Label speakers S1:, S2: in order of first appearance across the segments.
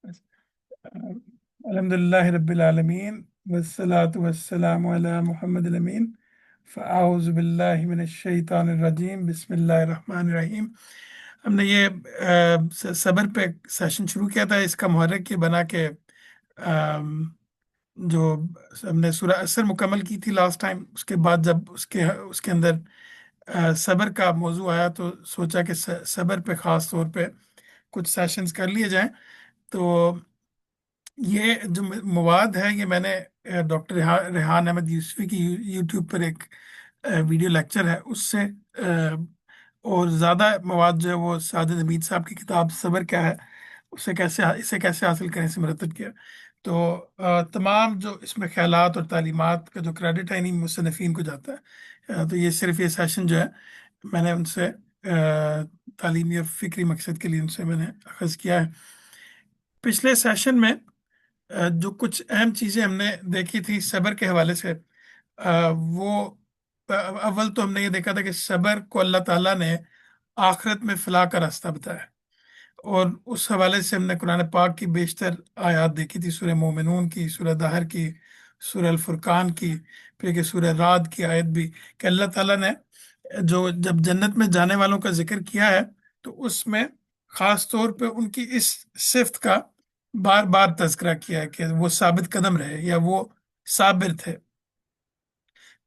S1: الحمدللہ رب العالمین والصلاة والسلام علی محمد الامین فاعوذ باللہ من الشیطان الرجیم بسم اللہ الرحمن الرحیم۔ ہم نے یہ صبر پہ سیشن شروع کیا تھا، اس کا محرک یہ بنا کہ آم، جو ہم نے سورہ اثر مکمل کی تھی لاسٹ ٹائم، اس کے بعد جب اس کے اندر صبر کا موضوع آیا تو سوچا کہ صبر پہ خاص طور پہ کچھ سیشنز کر لیے جائیں۔ تو یہ جو مواد ہے یہ میں نے ڈاکٹر ریحان احمد یوسفی کی یوٹیوب پر ایک ویڈیو لیکچر ہے اس سے اور زیادہ مواد جو ہے وہ ساجد حمید صاحب کی کتاب صبر کیا ہے اسے کیسے حاصل کریں سے مرتب کیا۔ تو تمام جو اس میں خیالات اور تعلیمات کا جو کریڈٹ ہے انہیں مصنفین کو جاتا ہے۔ تو یہ صرف یہ سیشن جو ہے میں نے ان سے تعلیمی اور فکری مقصد کے لیے ان سے میں نے اخذ کیا ہے۔ پچھلے سیشن میں جو کچھ اہم چیزیں ہم نے دیکھی تھی صبر کے حوالے سے، وہ اول تو ہم نے یہ دیکھا تھا کہ صبر کو اللہ تعالیٰ نے آخرت میں فلاح کا راستہ بتایا، اور اس حوالے سے ہم نے قرآن پاک کی بیشتر آیات دیکھی تھی، سورہ مومنون کی، سورہ دہر کی، سورہ الفرقان کی، پھر کہ سورہ رعد کی آیت بھی، کہ اللہ تعالیٰ نے جو جب جنت میں جانے والوں کا ذکر کیا ہے تو اس میں خاص طور پہ ان کی اس صفت کا بار بار تذکرہ کیا ہے کہ وہ ثابت قدم رہے یا وہ صابر تھے۔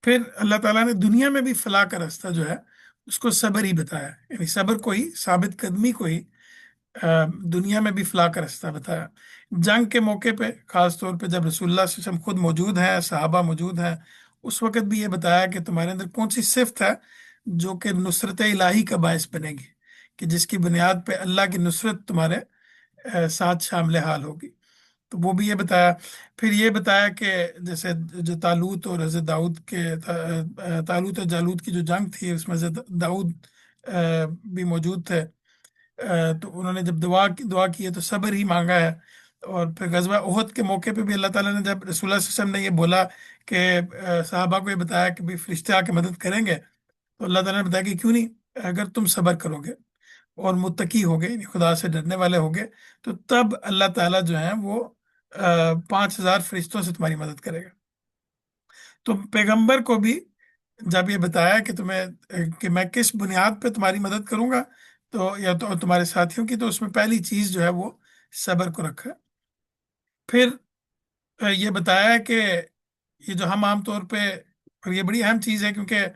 S1: پھر اللہ تعالیٰ نے دنیا میں بھی فلاح کا راستہ جو ہے اس کو صبر ہی بتایا، یعنی صبر کو ہی، ثابت قدمی کو ہی دنیا میں بھی فلاح کا راستہ بتایا۔ جنگ کے موقع پہ خاص طور پہ جب رسول اللہ صلی اللہ علیہ وسلم خود موجود ہیں، صحابہ موجود ہیں، اس وقت بھی یہ بتایا کہ تمہارے اندر کون سی صفت ہے جو کہ نصرت الہی کا باعث بنے گی، کہ جس کی بنیاد پہ اللہ کی نصرت تمہارے ساتھ شامل حال ہوگی، تو وہ بھی یہ بتایا۔ پھر یہ بتایا کہ جیسے جو طالوت اور حضرت داؤد کے طالوت اور جالوت کی جو جنگ تھی اس میں حضرت داؤد بھی موجود تھے، تو انہوں نے جب دعا کی ہے تو صبر ہی مانگا ہے۔ اور پھر غزوہ احد کے موقع پہ بھی اللہ تعالیٰ نے جب رسول اللہ صلی اللہ علیہ وسلم نے یہ بولا کہ صحابہ کو یہ بتایا کہ بھی فرشتے آ کے مدد کریں گے، تو اللہ تعالیٰ نے بتایا کہ کیوں نہیں، اگر تم صبر کرو گے اور متقی ہوگے، یعنی خدا سے ڈرنے والے ہوگے، تو تب اللہ تعالیٰ جو ہے وہ 5,000 فرشتوں سے تمہاری مدد کرے گا۔ تو پیغمبر کو بھی جب یہ بتایا کہ کہ میں کس بنیاد پہ تمہاری مدد کروں گا، تو یا تو تمہارے ساتھیوں کی، تو اس میں پہلی چیز جو ہے وہ صبر کو رکھا۔ پھر یہ بتایا کہ یہ جو ہم عام طور پہ، اور یہ بڑی اہم چیز ہے کیونکہ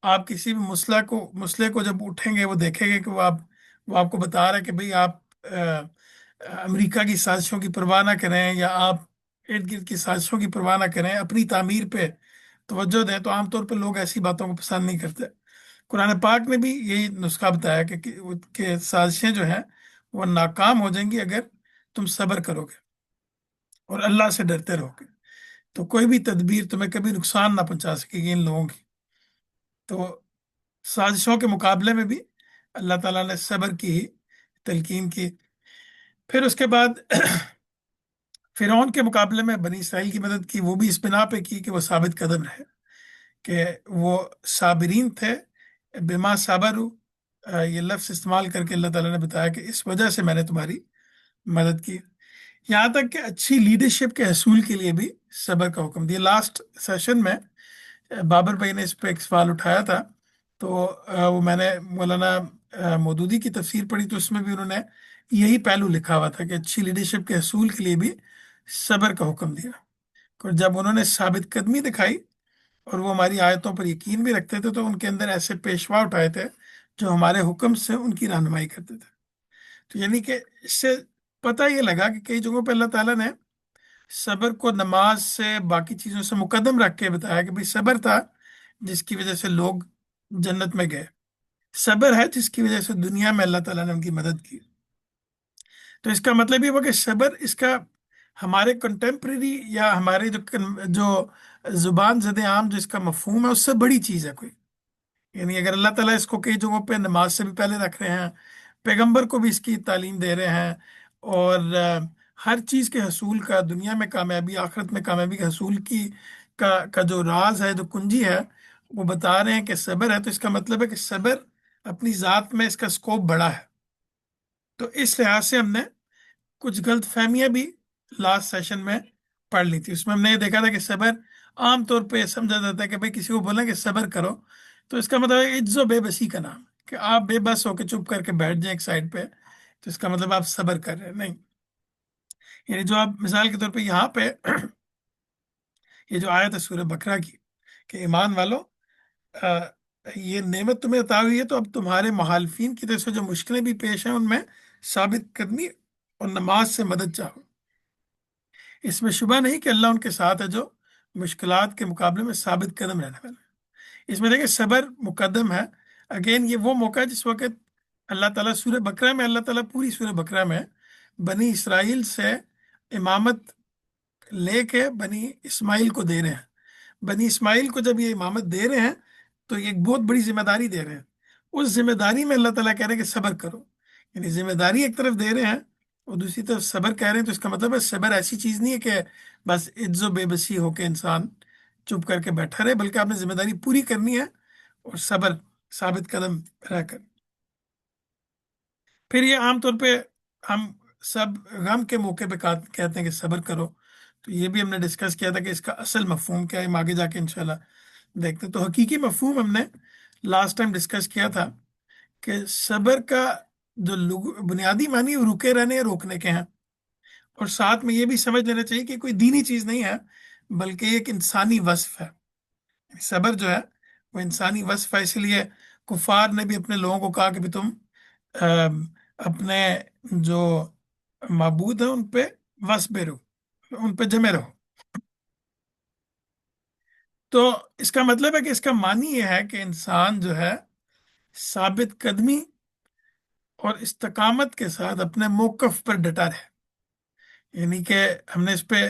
S1: آپ کسی بھی مسئلے کو جب اٹھیں گے وہ دیکھیں گے کہ وہ آپ کو بتا رہا ہے کہ بھئی آپ امریکہ کی سازشوں کی پرواہ نہ کریں، یا آپ ارد گرد کی سازشوں کی پرواہ نہ کریں، اپنی تعمیر پہ توجہ دیں، تو عام طور پہ لوگ ایسی باتوں کو پسند نہیں کرتے۔ قرآن پاک نے بھی یہی نسخہ بتایا کہ سازشیں جو ہیں وہ ناکام ہو جائیں گی اگر تم صبر کرو گے اور اللہ سے ڈرتے رہو گے، تو کوئی بھی تدبیر تمہیں کبھی نقصان نہ پہنچا سکے گی ان لوگوں کی۔ تو سازشوں کے مقابلے میں بھی اللہ تعالیٰ نے صبر کی ہی تلقین کی۔ پھر اس کے بعد فرعون کے مقابلے میں بنی اسرائیل کی مدد کی، وہ بھی اس بنا پہ کی کہ وہ ثابت قدم رہے، کہ وہ صابرین تھے۔ بما صبروا، یہ لفظ استعمال کر کے اللہ تعالیٰ نے بتایا کہ اس وجہ سے میں نے تمہاری مدد کی، یہاں تک کہ اچھی لیڈرشپ کے حصول کے لیے بھی صبر کا حکم دیا۔ لاسٹ سیشن میں بابر بھائی نے اس پہ ایک سوال اٹھایا تھا، تو وہ میں نے مولانا مودودی کی تفسیر پڑھی تو اس میں بھی انہوں نے یہی پہلو لکھا ہوا تھا کہ اچھی لیڈرشپ کے حصول کے لیے بھی صبر کا حکم دیا۔ اور جب انہوں نے ثابت قدمی دکھائی اور وہ ہماری آیتوں پر یقین بھی رکھتے تھے، تو ان کے اندر ایسے پیشوا اٹھائے تھے جو ہمارے حکم سے ان کی رہنمائی کرتے تھے۔ تو یعنی کہ اس سے پتہ یہ لگا کہ کئی جگہوں پہ اللہ تعالیٰ نے صبر کو نماز سے، باقی چیزوں سے مقدم رکھ کے بتایا کہ بھئی صبر تھا جس کی وجہ سے لوگ جنت میں گئے، صبر ہے جس کی وجہ سے دنیا میں اللہ تعالیٰ نے ان کی مدد کی۔ تو اس کا مطلب یہ ہوا کہ صبر اس کا ہمارے کنٹمپریری یا ہمارے جو زبان زد عام جو اس کا مفہوم ہے اس سے بڑی چیز ہے کوئی، یعنی اگر اللہ تعالیٰ اس کو کئی جگہوں پہ نماز سے بھی پہلے رکھ رہے ہیں، پیغمبر کو بھی اس کی تعلیم دے رہے ہیں، اور ہر چیز کے حصول کا، دنیا میں کامیابی، آخرت میں کامیابی کے حصول کا جو راز ہے، جو کنجی ہے، وہ بتا رہے ہیں کہ صبر ہے، تو اس کا مطلب ہے کہ صبر اپنی ذات میں اس کا سکوپ بڑا ہے۔ تو اس لحاظ سے ہم نے کچھ غلط فہمیاں بھی لاسٹ سیشن میں پڑھ لی تھی. اس میں ہم نے یہ دیکھا تھا کہ صبر عام طور پہ سمجھا جاتا ہے کہ بھئی کسی کو بولا کہ صبر کرو تو اس کا مطلب ہے عجز و بے بسی کا نام ہے، کہ آپ بے بس ہو کے چپ کر کے بیٹھ جائیں ایک سائڈ پہ، تو اس کا مطلب آپ صبر کر رہے ہیں نہیں. یعنی جو آپ مثال کے طور پہ یہاں پہ یہ جو آیت ہے سورہ بقرہ کی کہ ایمان والو، آ، یہ نعمت تمہیں عطا ہوئی ہے تو اب تمہارے مخالفین کی طرف سے جو مشکلیں بھی پیش ہیں ان میں ثابت قدمی اور نماز سے مدد چاہو. اس میں شبہ نہیں کہ اللہ ان کے ساتھ ہے جو مشکلات کے مقابلے میں ثابت قدم رہنے والے ہیں. اس میں دیکھیں صبر مقدم ہے. اگین یہ وہ موقع ہے جس وقت اللہ تعالیٰ سورہ بقرہ میں، اللہ تعالیٰ پوری سورہ بقرہ میں بنی اسرائیل سے امامت لے کے بنی اسماعیل کو دے رہے ہیں. بنی اسماعیل کو جب یہ امامت دے رہے ہیں تو یہ ایک بہت بڑی ذمہ داری دے رہے ہیں. اس ذمہ داری میں اللہ تعالیٰ کہہ رہے ہیں کہ صبر کرو. یعنی ذمہ داری ایک طرف دے رہے ہیں اور دوسری طرف صبر کہہ رہے ہیں، تو اس کا مطلب ہے صبر ایسی چیز نہیں ہے کہ بس عجز و بے بسی ہو کے انسان چپ کر کے بیٹھا رہے، بلکہ آپ نے ذمہ داری پوری کرنی ہے اور صبر ثابت قدم رہ کر. پھر یہ عام طور پہ ہم سب غم کے موقع پہ کہتے ہیں کہ صبر کرو، تو یہ بھی ہم نے ڈسکس کیا تھا کہ اس کا اصل مفہوم کیا ہے. ہم آگے جا کے انشاءاللہ دیکھتے ہیں. تو حقیقی مفہوم ہم نے لاسٹ ٹائم ڈسکس کیا تھا کہ صبر کا جو بنیادی معنی وہ رکے رہنے یا روکنے کے ہیں، اور ساتھ میں یہ بھی سمجھ لینا چاہیے کہ کوئی دینی چیز نہیں ہے بلکہ یہ ایک انسانی وصف ہے. صبر جو ہے وہ انسانی وصف ہے. اس لیے کفار نے بھی اپنے لوگوں کو کہا کہ بھی تم اپنے جو معبود ہیں ان پہ وصبے رہو، ان پہ جمے رہو. تو اس کا مطلب ہے کہ اس کا معنی یہ ہے کہ انسان جو ہے ثابت قدمی اور استقامت کے ساتھ اپنے موقف پر ڈٹا رہے. یعنی کہ ہم نے اس پہ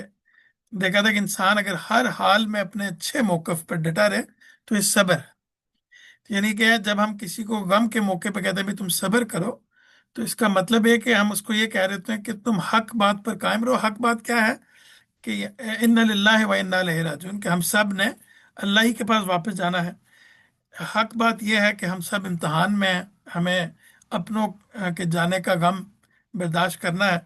S1: دیکھا تھا کہ انسان اگر ہر حال میں اپنے اچھے موقف پر ڈٹا رہے تو یہ صبر ہے. یعنی کہ جب ہم کسی کو غم کے موقع پہ کہتے ہیں بھی تم صبر کرو، تو اس کا مطلب ہے کہ ہم اس کو یہ کہہ رہے ہیں کہ تم حق بات پر قائم رہو. حق بات کیا ہے؟ کہ ان للہ و انا الیہ راجعون، کہ ہم سب نے اللہ ہی کے پاس واپس جانا ہے. حق بات یہ ہے کہ ہم سب امتحان میں ہیں، ہمیں اپنوں کے جانے کا غم برداشت کرنا ہے.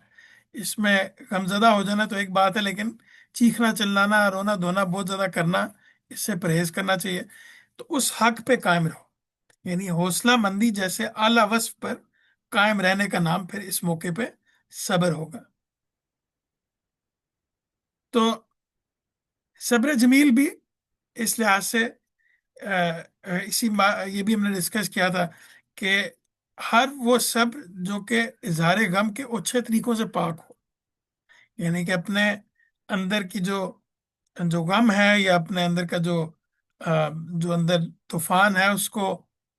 S1: اس میں غمزدہ ہو جانا تو ایک بات ہے، لیکن چیخنا چلانا رونا دھونا بہت زیادہ کرنا، اس سے پرہیز کرنا چاہیے. تو اس حق پہ قائم رہو. یعنی حوصلہ مندی جیسے اعلیٰ وصف پر قائم رہنے کا نام پھر اس موقع پہ صبر ہوگا. تو صبر جمیل بھی اس لحاظ سے یہ بھی ہم نے ڈسکس کیا تھا کہ ہر وہ صبر جو کہ اظہار غم کے اچھے طریقوں سے پاک ہو. یعنی کہ اپنے اندر کی جو غم ہے یا اپنے اندر کا جو اندر طوفان ہے اس کو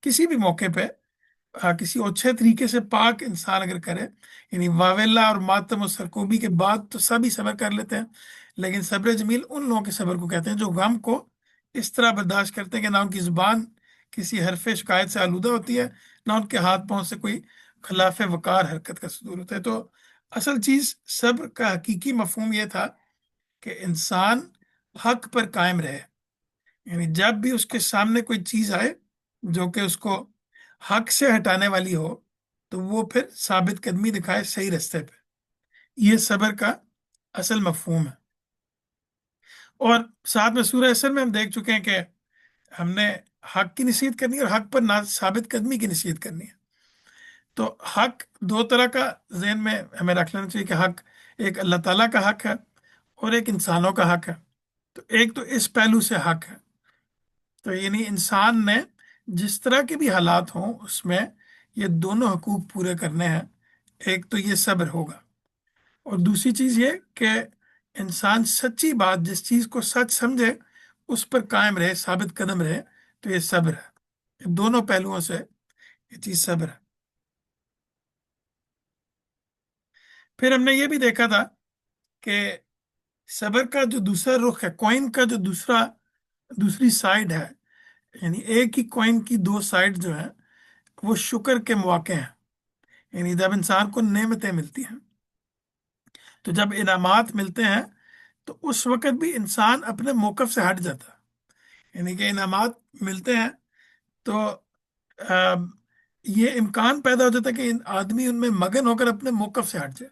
S1: کسی بھی موقع پہ کسی اچھے طریقے سے پاک انسان اگر کرے. یعنی واویلا اور ماتم و سرکوبی کے بعد تو سبھی صبر کر لیتے ہیں، لیکن صبر جمیل ان لوگوں کے صبر کو کہتے ہیں جو غم کو اس طرح برداشت کرتے ہیں کہ نہ ان کی زبان کسی حرف شکایت سے آلودہ ہوتی ہے، نہ ان کے ہاتھ پاؤں سے کوئی خلاف وقار حرکت کا صدور ہوتا ہے. تو اصل چیز صبر کا حقیقی مفہوم یہ تھا کہ انسان حق پر قائم رہے. یعنی جب بھی اس کے سامنے کوئی چیز آئے جو کہ اس کو حق سے ہٹانے والی ہو تو وہ پھر ثابت قدمی دکھائے صحیح رستے پہ. یہ صبر کا اصل مفہوم ہے. اور ساتھ میں سورہ اثر میں ہم دیکھ چکے ہیں کہ ہم نے حق کی نصیحت کرنی ہے اور حق پر ثابت قدمی کی نصیحت کرنی ہے. تو حق دو طرح کا ذہن میں ہمیں رکھ لینا چاہیے کہ حق ایک اللہ تعالیٰ کا حق ہے اور ایک انسانوں کا حق ہے. تو ایک تو اس پہلو سے حق ہے، تو یعنی انسان نے جس طرح کے بھی حالات ہوں اس میں یہ دونوں حقوق پورے کرنے ہیں. ایک تو یہ صبر ہوگا، اور دوسری چیز یہ کہ انسان سچی بات جس چیز کو سچ سمجھے اس پر قائم رہے، ثابت قدم رہے. تو یہ صبر ہے. یہ دونوں پہلوؤں سے یہ چیز صبر ہے. پھر ہم نے یہ بھی دیکھا تھا کہ صبر کا جو دوسرا رخ ہے، کوئن کا جو دوسری سائڈ ہے، یعنی ایک ہی کوئن کی دو سائڈ جو ہیں وہ شکر کے مواقع ہیں. یعنی جب انسان کو نعمتیں ملتی ہیں، تو جب انعامات ملتے ہیں تو اس وقت بھی انسان اپنے موقف سے ہٹ جاتا ہے. یعنی کہ انعامات ملتے ہیں تو آم، یہ امکان پیدا ہو جاتا ہے کہ آدمی ان میں مگن ہو کر اپنے موقف سے ہٹ جائے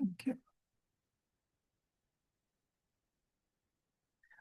S1: Okay.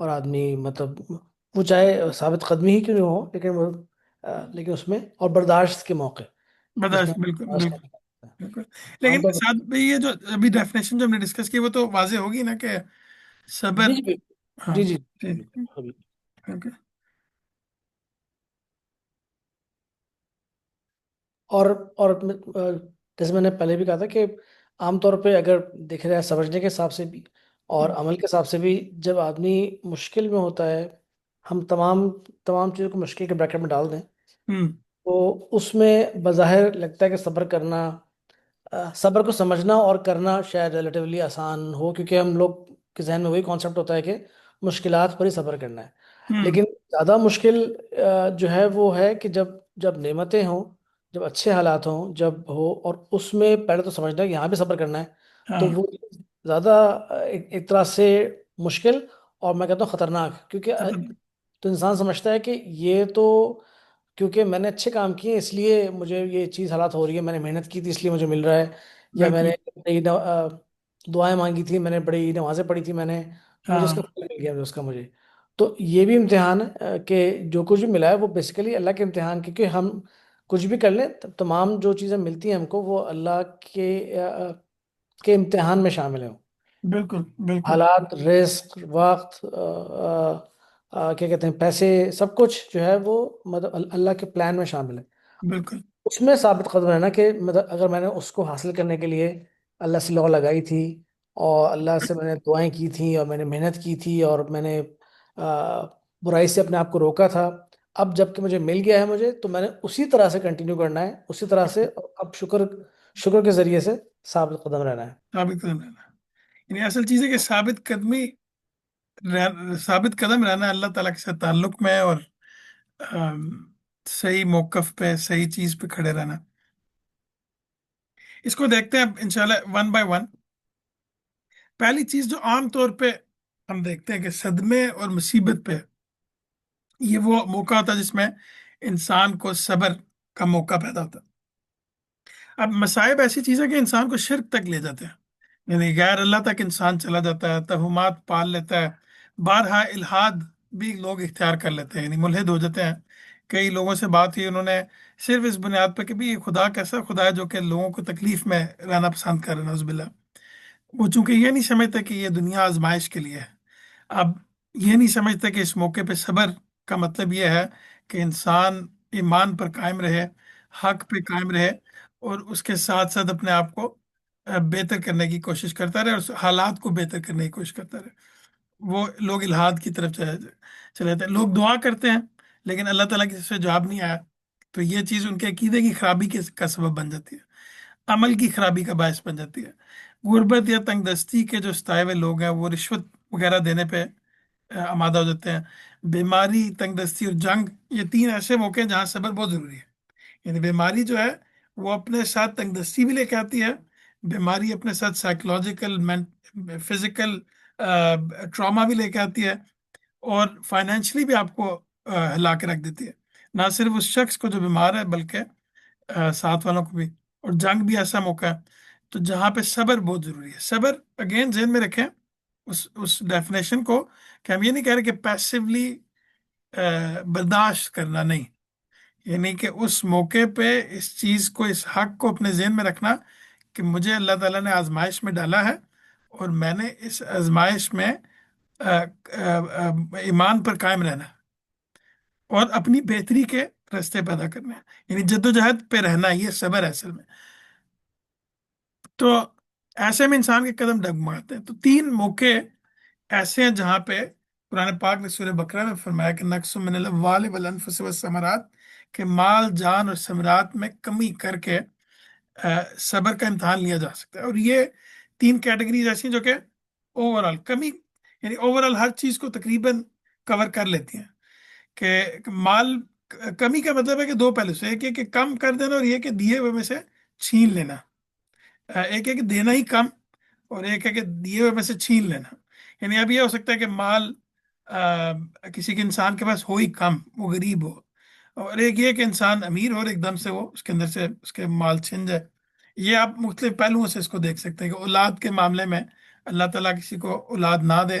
S2: اور آدمی مطلب وہ چاہے ثابت قدمی ہی کیوں نہیں ہو، لیکن وہ لیکن اس میں اور برداشت کے موقع اس میں
S1: برداشت، بالکل
S2: برداشت
S1: بالکل
S2: کرنا پڑتا ہے
S1: بالکل۔
S2: عام
S1: لیکن
S2: طور
S1: ساتھ
S2: پر۔
S1: میں یہ جو ابھی ڈیفینیشن جو ہم نے ڈسکس کی وہ تو واضح ہوگی نا کہ صبر،
S2: جی جی
S1: ہاں،
S2: جی جی
S1: ٹھیک،
S2: ابھی
S1: اوکے،
S2: اور جیسے میں نے پہلے بھی کہا تھا کہ عام طور پہ اگر دیکھا جائے سمجھنے کے حساب سے بھی اور عمل کے حساب سے بھی، جب آدمی مشکل میں ہوتا ہے، ہم تمام تمام چیزوں کو مشکل کے بریکٹ میں ڈال دیں
S1: ہوں،
S2: تو اس میں بظاہر لگتا ہے کہ صبر کرنا، صبر کو سمجھنا اور کرنا شاید ریلیٹیولی آسان ہو، کیونکہ ہم لوگ کے ذہن میں وہی کانسیپٹ ہوتا ہے کہ مشکلات پر ہی صبر کرنا ہے۔
S1: ہوں،
S2: لیکن زیادہ مشکل جو ہے وہ ہے کہ جب جب نعمتیں ہوں، جب اچھے حالات ہوں، جب ہو، اور اس میں پہلے تو سمجھنا ہے کہ یہاں بھی صبر کرنا ہے، تو
S1: ہاں،
S2: وہ زیادہ ایک طرح سے مشکل اور میں کہتا ہوں خطرناک، کیونکہ
S1: ختم،
S2: تو انسان سمجھتا ہے کہ یہ تو کیونکہ میں نے اچھے کام کیے اس لیے مجھے یہ چیز حالات ہو رہی ہے، میں نے محنت کی تھی اس لیے مجھے مل رہا ہے، یا میں
S1: بالکل،
S2: نے بڑی دعائیں مانگی تھی، میں نے بڑی نمازیں پڑھی تھی میں نے، تو مجھے اس
S1: ہاں،
S2: کا پھل مل گیا اس کا مجھے۔ تو یہ بھی امتحان ہے کہ جو کچھ بھی ملا ہے وہ بیسیکلی اللہ کے امتحان، کیونکہ ہم کچھ بھی کر لیں تمام جو چیزیں ملتی ہیں ہم کو وہ اللہ کے کے امتحان میں شامل ہیں۔
S1: بالکل بالکل
S2: حالات، رزق، وقت، کیا کہتے ہیں، پیسے، سب کچھ جو ہے وہ مطلب اللہ کے پلان میں شامل ہے۔
S1: بالکل
S2: اس میں ثابت قدم رہنا کہ مطلب اگر میں نے اس کو حاصل کرنے کے لیے اللہ سے لو لگائی تھی اور اللہ سے میں نے دعائیں کی تھیں اور میں نے محنت کی تھی اور میں نے برائی سے اپنے آپ کو روکا تھا، اب جب کہ مجھے مل گیا ہے مجھے، تو میں نے اسی طرح سے کنٹینیو کرنا ہے، اسی طرح سے اب شکر کے ذریعے سے ثابت قدم رہنا ہے۔
S1: ثابت قدم رہنا، یعنی اصل چیز ہے کہ ثابت قدم رہنا اللہ تعالیٰ کے ساتھ تعلق میں، اور آم، صحیح موقف پہ صحیح چیز پہ کھڑے رہنا۔ اس کو دیکھتے ہیں اب انشاءاللہ ون بائی ون۔ پہلی چیز جو عام طور پہ ہم دیکھتے ہیں کہ صدمے اور مصیبت پہ یہ وہ موقع ہوتا ہے جس میں انسان کو صبر کا موقع پیدا ہوتا ہے۔ اب مصائب ایسی چیز ہے کہ انسان کو شرک تک لے جاتے ہیں، یعنی غیر اللہ تک انسان چلا جاتا ہے، توہمات پال لیتا ہے، بارہا الحاد بھی لوگ اختیار کر لیتے ہیں، یعنی ملحد ہو جاتے ہیں۔ کئی لوگوں سے بات ہوئی، انہوں نے صرف اس بنیاد پہ کہ بھی یہ خدا کیسا خدا ہے جو کہ لوگوں کو تکلیف میں رہنا پسند کر رہے ہیں، نعوذ باللہ۔ وہ چونکہ یہ نہیں سمجھتے کہ یہ دنیا آزمائش کے لیے ہے، اب یہ نہیں سمجھتے کہ اس موقع پہ صبر کا مطلب یہ ہے کہ انسان ایمان پر قائم رہے، حق پہ قائم رہے، اور اس کے ساتھ ساتھ اپنے آپ کو بہتر کرنے کی کوشش کرتا رہے، اور حالات کو بہتر کرنے کی کوشش کرتا رہے۔ وہ لوگ الحاد کی طرف چلے جاتے ہیں، لوگ دعا کرتے ہیں لیکن اللہ تعالیٰ کی طرف سے جواب نہیں آیا، تو یہ چیز ان کے عقیدے کی خرابی کا سبب بن جاتی ہے، عمل کی خرابی کا باعث بن جاتی ہے۔ غربت یا تنگ دستی کے جو ستائے ہوئے لوگ ہیں وہ رشوت وغیرہ دینے پہ آمادہ ہو جاتے ہیں۔ بیماری، تنگ دستی اور جنگ، یہ تین ایسے موقع ہیں جہاں صبر بہت ضروری ہے۔ یعنی بیماری جو ہے وہ اپنے ساتھ تنگ دستی بھی لے کے آتی ہے، بیماری اپنے ساتھ سائیکولوجیکل، فزیکل ٹراما بھی لے کے آتی ہے، اور فائنینشلی بھی آپ کو ہلا کے رکھ دیتی ہے، نہ صرف اس شخص کو جو بیمار ہے بلکہ ساتھ والوں کو بھی۔ اور جنگ بھی ایسا موقع ہے تو جہاں پہ صبر بہت ضروری ہے۔ صبر اگین ذہن میں رکھیں اس ڈیفینیشن کو، کہ ہم یہ نہیں کہہ رہے کہ پیسively برداشت کرنا نہیں، یعنی کہ اس موقع پہ اس چیز کو، اس حق کو اپنے ذہن میں رکھنا کہ مجھے اللہ تعالیٰ نے آزمائش میں ڈالا ہے، اور میں نے اس آزمائش میں ایمان پر قائم رہنا ہے اور اپنی بہتری کے راستے پیدا کرنے ہیں، یعنی جدوجہد پہ رہنا، یہ صبر ہے اصل میں۔ تو ایسے میں انسان کے قدم ڈگمگاتے ہیں۔ تو تین موقع ایسے ہیں جہاں پہ قرآن پاک نے سورہ بقرہ میں فرمایا کہ نقص من الاموال والانفس والثمرات، کہ مال، جان اور ثمرات میں کمی کر کے صبر کا امتحان لیا جا سکتا ہے۔ اور یہ تین کیٹیگریز ایسی ہیں جو کہ اوور آل کمی، یعنی اوور آل ہر چیز کو تقریباً کور کر لیتی ہیں۔ کہ مال، کمی کا مطلب ہے کہ دو پہلو سے، ایک ہے کہ کم کر دینا، اور یہ کہ دیے ہوئے میں سے چھین لینا۔ ایک ہے کہ دینا ہی کم، اور ایک ہے کہ دیے ہوئے میں سے چھین لینا۔ یعنی اب یہ ہو سکتا ہے کہ مال کسی کے انسان کے پاس ہو ہی کم، وہ غریب ہو، اور ایک یہ کہ انسان امیر ہو اور ایک دم سے وہ اس کے اندر سے اس کے مال چھن جائے۔ یہ آپ مختلف پہلوؤں سے اس کو دیکھ سکتے ہیں کہ اولاد کے معاملے میں اللہ تعالیٰ کسی کو اولاد نہ دے،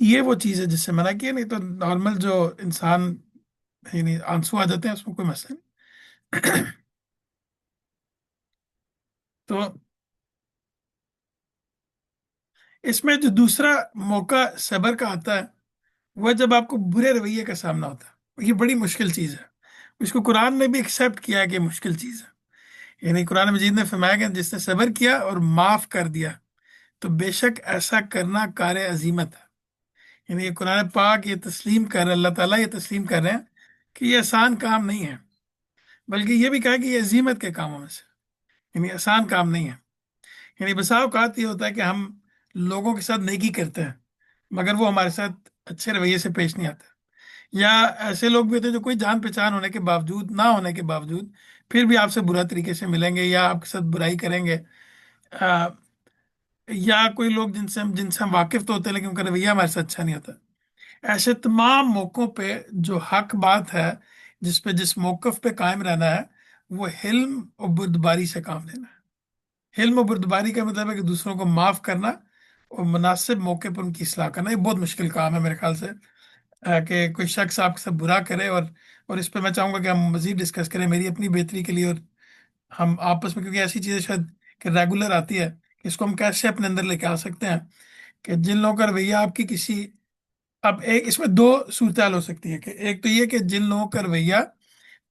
S1: یہ وہ چیز ہے جس سے منع کیا، نہیں تو نارمل جو انسان یعنی آنسو آ جاتے ہیں اس میں کوئی مسئلہ نہیں۔ تو اس میں جو دوسرا موقع صبر کا آتا ہے وہ جب آپ کو برے رویے کا سامنا ہوتا ہے، یہ بڑی مشکل چیز ہے، اس کو قرآن نے بھی ایکسیپٹ کیا ہے کہ مشکل چیز ہے، یعنی قرآن مجید نے فرمایا کہ جس نے صبر کیا اور معاف کر دیا تو بے شک ایسا کرنا کار عظیمت ہے۔ یعنی یہ قرآن پاک یہ تسلیم کر رہے، اللہ تعالیٰ یہ تسلیم کر رہے ہیں کہ یہ آسان کام نہیں ہے، بلکہ یہ بھی کہا کہ یہ عظیمت کے کاموں میں سے، یعنی آسان کام نہیں ہے۔ یعنی بسا اوقات یہ ہوتا ہے کہ ہم لوگوں کے ساتھ نیکی کرتے ہیں مگر وہ ہمارے ساتھ اچھے رویے سے پیش نہیں آتا، یا ایسے لوگ بھی ہوتے ہیں جو کوئی جان پہچان ہونے کے باوجود، نہ ہونے کے باوجود پھر بھی آپ سے برا طریقے سے ملیں گے یا آپ کے ساتھ برائی کریں گے، آ، یا کوئی لوگ جن سے ہم واقف تو ہوتے ہیں لیکن ان کا رویہ ہمارے ساتھ اچھا نہیں ہوتا۔ ایسے تمام موقعوں پہ جو حق بات ہے، جس پہ جس موقف پہ قائم رہنا ہے، وہ حلم اور بردباری سے کام لینا ہے۔ حلم اور بردباری کا مطلب ہے کہ دوسروں کو معاف کرنا اور مناسب موقع پر ان کی اصلاح کرنا۔ یہ بہت مشکل کام ہے میرے خیال سے، کہ کوئی شخص آپ کے ساتھ برا کرے، اور اس پہ میں چاہوں گا کہ ہم مزید ڈسکس کریں میری اپنی بہتری کے لیے، اور ہم آپس میں، کیونکہ ایسی چیزیں شاید کہ ریگولر آتی ہے کہ اس کو ہم کیسے اپنے اندر لے کے آ سکتے ہیں کہ جن لوگوں کا رویہ آپ کی کسی، اب ایک اس میں دو صورتحال ہو سکتی ہے، کہ ایک تو یہ کہ جن لوگوں کا رویہ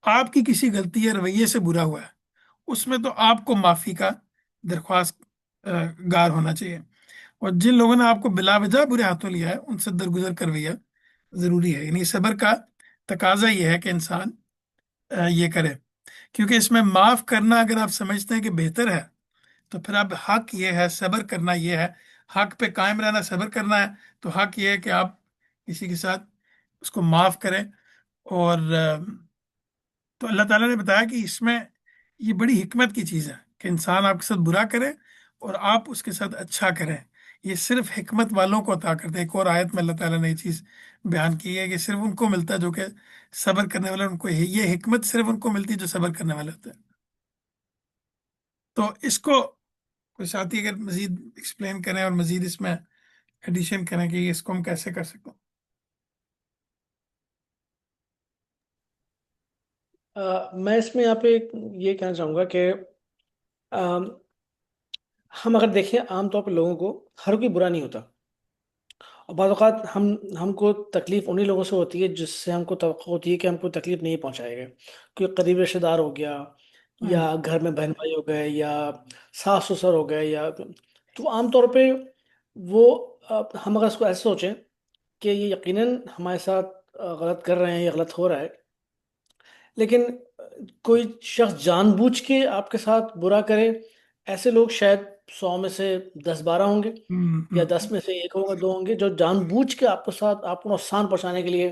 S1: آپ کی کسی غلطی یا رویے سے برا ہوا ہے، اس میں تو آپ کو معافی کا درخواست گار ہونا چاہیے، اور جن لوگوں نے آپ کو بلا وجہ برے ہاتھوں لیا ہے ان سے درگزر کر رویہ ضروری ہے۔ یعنی صبر کا تقاضا یہ ہے کہ انسان یہ کرے، کیونکہ اس میں معاف کرنا اگر آپ سمجھتے ہیں کہ بہتر ہے تو پھر اب حق یہ ہے، صبر کرنا یہ ہے، حق پہ قائم رہنا صبر کرنا ہے، تو حق یہ ہے کہ آپ کسی کے ساتھ اس کو معاف کریں، اور تو اللہ تعالیٰ نے بتایا کہ اس میں یہ بڑی حکمت کی چیز ہے کہ انسان آپ کے ساتھ برا کرے اور آپ اس کے ساتھ اچھا کریں، یہ صرف حکمت والوں کو عطا کرتے ہیں۔ ایک اور آیت میں اللہ تعالیٰ نے یہ چیز بیان کی ہے کہ صرف ان کو ملتا ہے جو کہ صبر کرنے والے، ان کو یہ حکمت صرف ان کو ملتی ہے جو صبر کرنے والے ہوتے ہیں۔ تو اس کو کوئی ساتھی اگر مزید ایکسپلین کریں اور مزید اس میں ایڈیشن کریں کہ اس کو ہم کیسے کر سکتے ہیں۔
S2: میں اس میں یہاں پہ یہ کہنا چاہوں گا کہ آم، ہم اگر دیکھیں عام طور پہ لوگوں کو ہر کوئی برا نہیں ہوتا، اور بعض اوقات ہم کو تکلیف انہی لوگوں سے ہوتی ہے جس سے ہم کو توقع ہوتی ہے کہ ہم کو تکلیف نہیں پہنچائے گا، کوئی قریب رشتہ دار ہو گیا،
S1: ہوں
S2: یا گھر میں بہن بھائی ہو گئے، یا ساس سسر ہو گئے، یا تو عام طور پہ وہ ہم اگر اس کو ایسے سوچیں کہ یہ یقیناً ہمارے ساتھ غلط کر رہے ہیں یا غلط ہو رہا ہے، لیکن کوئی شخص جان بوجھ کے آپ کے ساتھ برا کرے، ایسے لوگ شاید 100 میں سے 10 12 ہوں گے،
S1: ہوں
S2: یا
S1: ہوں
S2: 10 میں سے 1 ہوگا، 2 ہوں گے جو جان بوجھ کے آپ کے ساتھ آپ کو نقصان پہنچانے کے لیے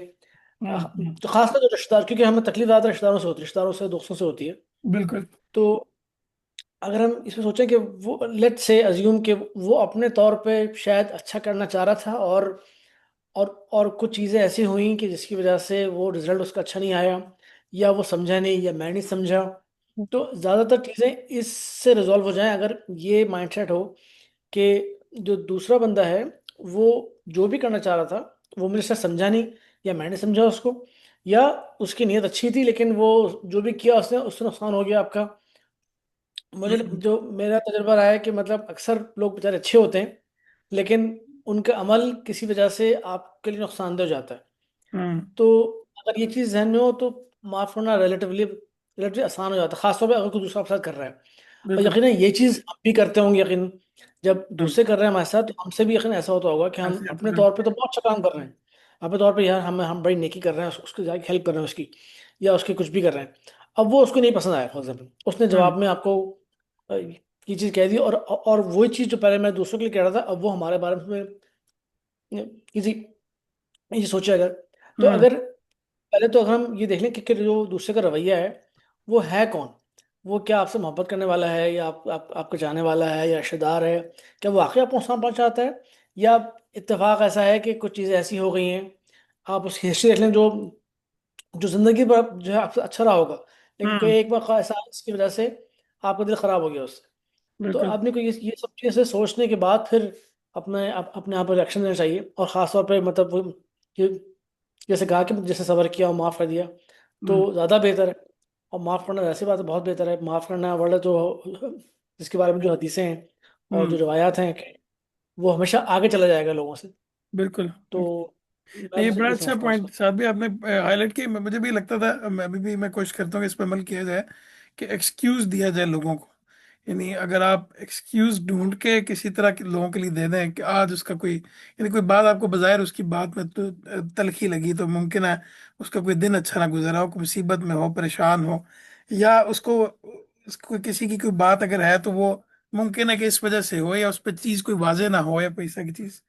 S1: ہوں۔
S2: تو خاص کر جو رشتہ دار، کیونکہ ہمیں تکلیف زیادہ رشتہ داروں سے ہوتی ہے، رشتہ داروں سے، دوستوں سے ہوتی ہے،
S1: بالکل۔
S2: تو اگر ہم اس میں سوچیں کہ وہ لیٹ سے ازیوم کہ وہ اپنے طور پہ شاید اچھا کرنا چاہ رہا تھا، اور کچھ چیزیں ایسی ہوئیں کہ جس کی وجہ سے وہ رزلٹ اس کا اچھا نہیں آیا، یا وہ سمجھا نہیں یا میں نہیں سمجھا، تو زیادہ تر چیزیں اس سے ریزالو ہو جائیں اگر یہ مائنڈ سیٹ ہو کہ جو دوسرا بندہ ہے وہ جو بھی کرنا چاہ رہا تھا وہ میرے ساتھ سمجھا نہیں، یا میں نے سمجھا اس کو، یا اس کی نیت اچھی تھی لیکن وہ جو بھی کیا اس سے نقصان ہو گیا آپ کا۔ مجھے
S1: ہوں
S2: جو میرا تجربہ رہا ہے کہ مطلب اکثر لوگ بیچارے اچھے ہوتے ہیں لیکن ان کا عمل کسی وجہ سے آپ کے لیے نقصان دہ ہو جاتا ہے،
S1: ہوں۔
S2: تو اگر یہ چیز ذہن میں ہو تو معاف کرنا ریلیٹیولی آسان ہو جاتا ہے، خاص طور پہ اگر کوئی دوسرا آپ کے ساتھ کر رہا ہے، اور
S1: بالکل۔
S2: یقیناً یہ چیز ہم بھی کرتے ہوں گے، یقیناً جب
S1: ہوں،
S2: دوسرے کر رہے ہیں ہمارے ساتھ تو ہم سے بھی یقیناً ایسا ہوتا ہوگا کہ ہم
S1: ایسے
S2: اپنے
S1: اپنے
S2: طور پہ تو بہت اچھا کام کر رہے ہیں، اپنے طور پہ یار ہم بڑی نیکی کر رہے ہیں، اس کی ہیلپ کر رہے ہیں اس کی، یا اس کی کچھ بھی کر رہے ہیں، اب وہ اس کو نہیں پسند آیا، فار ایگزامپل اس نے
S1: ہوں
S2: جواب میں آپ کو یہ چیز کہہ دی، اور وہی چیز جو پہلے میں دوسروں کے لیے کہہ رہا تھا اب وہ ہمارے بارے میں کسی یہ سوچے اگر، تو
S1: ہوں
S2: اگر پہلے تو اگر ہم یہ دیکھ لیں کہ جو دوسرے کا رویہ ہے وہ ہے کون، وہ کیا آپ سے محبت کرنے والا ہے، یا آپ کا جانے والا ہے، یا رشتہ دار ہے، کیا وہ واقعی آپ کو نقصان پہنچاتا ہے، یا اتفاق ایسا ہے کہ کچھ چیزیں ایسی ہو گئی ہیں، آپ اس کی ہسٹری دیکھ لیں جو جو زندگی پر جو ہے آپ سے اچھا رہا ہوگا، لیکن کوئی
S1: ہوں
S2: ایک موقع ایسا ہے جس کی وجہ سے آپ کا دل خراب ہو گیا اس سے، تو
S1: بالکل۔
S2: آدمی کو یہ سب چیزیں سوچنے کے بعد پھر اپنے آپ پر ریئیکشن دینا چاہیے، اور خاص طور پہ مطلب کہ جیسے کہا کہ جیسے صبر کیا اور معاف کر دیا تو
S1: ہم،
S2: زیادہ بہتر ہے. اور معاف کرنا ویسی بات ہے، بہت بہتر ہے. معاف کرنا ورلڈ جو جس کے بارے میں جو حدیثیں ہیں اور جو
S1: ہم،
S2: روایات ہیں کہ وہ ہمیشہ آگے چلا جائے گا لوگوں سے.
S1: بالکل.
S2: تو میں
S1: نہیں،
S2: تو
S1: بڑا
S2: یہ
S1: اچھا
S2: سمجھتا ہوں اس کو.
S1: پوائنٹ صاحب بھی آپ نے ہائی لائٹ کی. مجھے بھی لگتا تھا، میں ابھی بھی میں کوشش کرتا ہوں کہ اس پہ عمل کیا جائے کہ ایکسکیوز دیا جائے لوگوں کو. یعنی اگر آپ ایکسکیوز ڈھونڈ کے کسی طرح کے لوگوں کے لیے دے دیں کہ آج اس کا کوئی، یعنی کوئی بات آپ کو بظاہر اس کی بات میں تو تلخی لگی، تو ممکن ہے اس کا کوئی دن اچھا نہ گزرا ہو، کوئی مصیبت میں ہو، پریشان ہو، یا اس کو کسی کی کوئی بات اگر ہے تو وہ ممکن ہے کہ اس وجہ سے ہو، یا اس پہ چیز کوئی واضح نہ ہو، یا پیسہ کی چیز.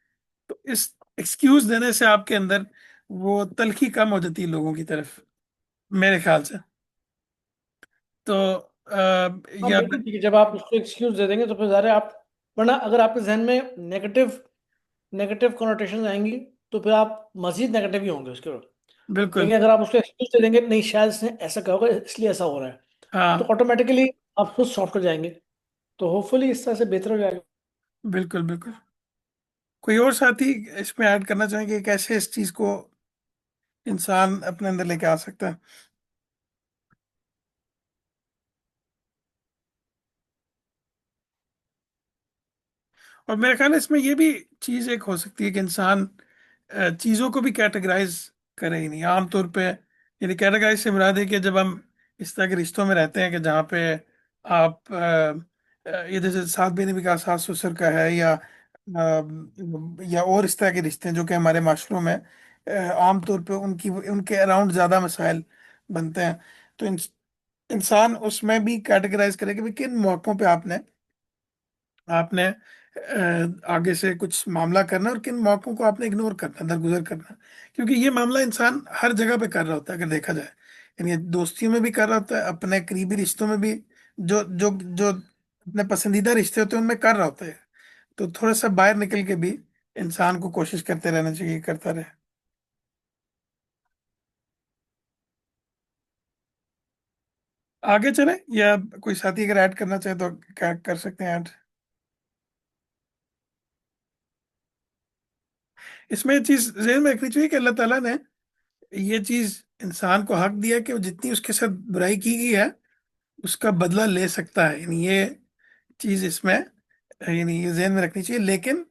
S1: تو اس ایکسکیوز دینے سے آپ کے اندر وہ تلخی کم ہو جاتی ہے لوگوں کی طرف، میرے خیال سے. تو
S2: ہاں
S1: یا
S2: بالکل ٹھیک ہے، جب آپ اس کو ایکسکیوز دے دیں گے تو پھر ظاہر ہے آپ، ورنہ اگر آپ کے ذہن میں نیگیٹو نیگیٹو کنوٹیشن آئیں گی تو پھر آپ مزید نیگیٹو ہی ہوں گے اس کے اوپر.
S1: بالکل.
S2: لیکن اگر آپ اس کو ایکسکیوز دے دیں گے نہیں شاید اس نے ایسا کہا ہوگا اس لیے ایسا ہو رہا ہے،
S1: ہاں،
S2: تو آٹومیٹیکلی آپ خود سافٹ ہو جائیں گے. تو ہوپ فلی اس طرح سے بہتر ہو جائے گا.
S1: بالکل. بالکل. کوئی اور ساتھی اس میں ایڈ کرنا چاہیں گے کہ کیسے اس چیز کو انسان اپنے اندر لے کے آ سکتا ہے؟ اور میرے خیال ہے اس میں یہ بھی چیز ایک ہو سکتی ہے کہ انسان چیزوں کو بھی کیٹیگرائز کرے ہی نہیں عام طور پہ. یعنی کیٹیگرائز سے مراد ہے کہ جب ہم اس طرح کے رشتوں میں رہتے ہیں کہ جہاں پہ آپ یہ جیسے ساتھ بھی نے بھی کہا ساس سسر کا ہے، یا اور اس طرح کے رشتے ہیں جو کہ ہمارے معاشروں میں عام طور پہ ان کے اراؤنڈ زیادہ مسائل بنتے ہیں. تو انسان اس میں بھی کیٹیگرائز کرے کہ بھی کن موقعوں پہ آپ نے آگے سے کچھ معاملہ کرنا، اور کن موقعوں کو آپ نے اگنور کرنا، درگزر کرنا. کیونکہ یہ معاملہ انسان ہر جگہ پہ کر رہا ہوتا ہے اگر دیکھا جائے. یعنی دوستیوں میں بھی کر رہا ہوتا ہے، اپنے قریبی رشتوں میں بھی، جو اپنے پسندیدہ رشتے ہوتے ہیں ان میں کر رہا ہوتا ہے. تو تھوڑا سا باہر نکل کے بھی انسان کو کوشش کرتے رہنا چاہیے، کرتا رہے. آگے چلیں یا کوئی ساتھی اگر ایڈ کرنا چاہے تو کیا کر سکتے ہیں ایڈ؟ اس میں یہ چیز ذہن میں رکھنی چاہیے کہ اللہ تعالیٰ نے یہ چیز انسان کو حق دیا کہ وہ جتنی اس کے ساتھ برائی کی گئی ہے اس کا بدلہ لے سکتا ہے. یعنی یہ چیز اس میں، یعنی یہ ذہن میں رکھنی چاہیے. لیکن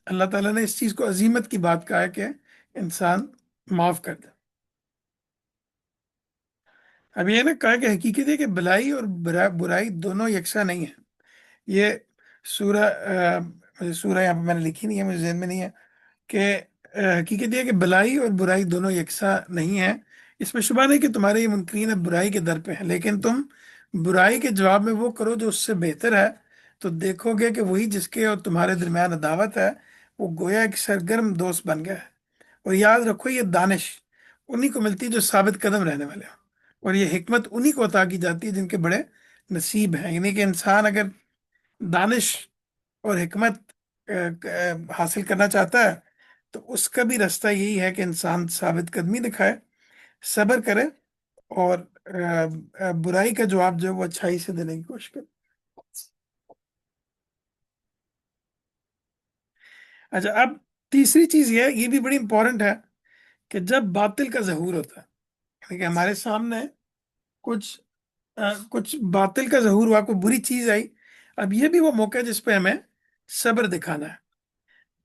S1: اللہ تعالیٰ نے اس چیز کو عظیمت کی بات کہا ہے کہ انسان معاف کر دے. اب یہ نا کہا کہ حقیقت ہے کہ بلائی اور برائی دونوں یکساں نہیں ہیں. یہ سورہ سورہ یہاں پہ میں نے لکھی نہیں ہے، مجھے ذہن میں نہیں ہے کہ حقیقت یہ ہے کہ بلائی اور برائی دونوں یکساں نہیں ہیں. اس میں شبہ نہیں کہ تمہارے یہ منکرین اب برائی کے در پہ ہیں، لیکن تم برائی کے جواب میں وہ کرو جو اس سے بہتر ہے، تو دیکھو گے کہ وہی جس کے اور تمہارے درمیان عداوت ہے وہ گویا ایک سرگرم دوست بن گیا ہے. اور یاد رکھو یہ دانش انہی کو ملتی ہے جو ثابت قدم رہنے والے ہیں، اور یہ حکمت انہی کو عطا کی جاتی ہے جن کے بڑے نصیب ہیں. یعنی کہ انسان اگر دانش اور حکمت حاصل کرنا چاہتا ہے تو اس کا بھی راستہ یہی ہے کہ انسان ثابت قدمی دکھائے، صبر کرے، اور برائی کا جواب جو ہے وہ اچھائی سے دینے کی کوشش کرے. اچھا، اب تیسری چیز یہ بھی بڑی امپورٹنٹ ہے کہ جب باطل کا ظہور ہوتا ہے، یعنی کہ ہمارے سامنے کچھ کچھ باطل کا ظہور ہوا، کوئی بری چیز آئی، اب یہ بھی وہ موقع ہے جس پہ ہمیں صبر دکھانا ہے.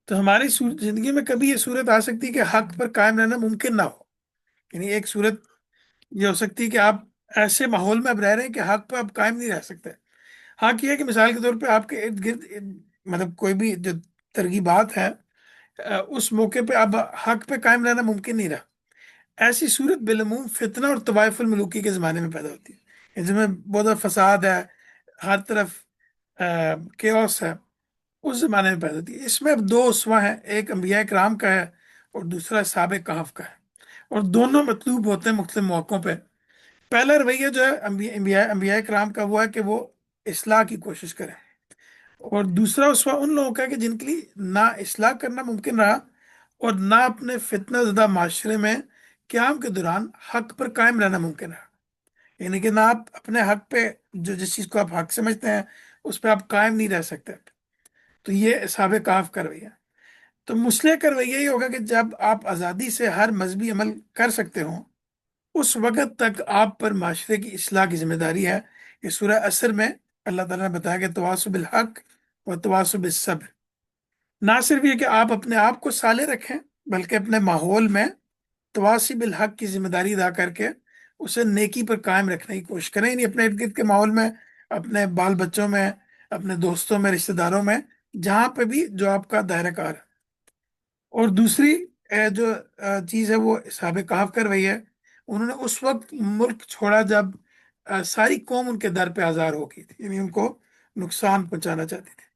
S1: تو ہماری زندگی میں کبھی یہ صورت آ سکتی ہے کہ حق پر قائم رہنا ممکن نہ ہو. یعنی ایک صورت یہ ہو سکتی ہے کہ آپ ایسے ماحول میں اب رہ رہے ہیں کہ حق پہ آپ قائم نہیں رہ سکتے. حق یہ ہے کہ مثال کے طور پہ آپ کے ارد گرد مطلب کوئی بھی جو ترغیبات ہیں، اس موقع پہ اب حق پہ قائم رہنا ممکن نہیں رہا. ایسی صورت بالعموم فتنہ اور طوائف الملوکی کے زمانے میں پیدا ہوتی ہے، جس میں بہت زیادہ فساد ہے، ہر طرف کیوس ہے، اس زمانے میں پیدا ہوتی ہے. اس میں اب دو اسوا ہیں، ایک انبیاء کرام کا ہے اور دوسرا صحابہ کہف کا ہے، اور دونوں مطلوب ہوتے ہیں مختلف موقعوں پہ. پہلا رویہ جو ہے انبیاء کرام کا وہ ہے کہ وہ اصلاح کی کوشش کریں، اور دوسرا اسوا ان لوگوں کا ہے کہ جن کے لیے نہ اصلاح کرنا ممکن رہا اور نہ اپنے فتنہ زدہ معاشرے میں قیام کے دوران حق پر قائم رہنا ممکن رہا. یعنی کہ نہ آپ اپنے حق پہ، جو جس چیز کو آپ حق سمجھتے ہیں اس پہ آپ قائم نہیں رہ سکتے. تو یہ اصحاب کہف کا رویہ۔ تو مسلح کا رویہ یہ ہوگا کہ جب آپ آزادی سے ہر مذہبی عمل کر سکتے ہوں، اس وقت تک آپ پر معاشرے کی اصلاح کی ذمہ داری ہے۔ یہ سورہ عصر میں اللہ تعالیٰ نے بتایا کہ تواصوا بالحق و تواصوا بالصبر۔ نہ صرف یہ کہ آپ اپنے آپ کو صالح رکھیں، بلکہ اپنے ماحول میں تواصی بالحق کی ذمہ داری ادا کر کے اسے نیکی پر قائم رکھنے کی کوشش کریں، یعنی اپنے ارد گرد کے ماحول میں، اپنے بال بچوں میں، اپنے دوستوں میں، رشتہ داروں میں، جہاں پہ بھی جو آپ کا دائرہ کار ہے۔ اور دوسری جو چیز ہے وہ اصحاب کہف کر رہی ہے، انہوں نے اس وقت ملک چھوڑا جب ساری قوم ان کے در پہ آزار ہو گئی تھی، یعنی ان کو نقصان پہنچانا چاہتی تھی۔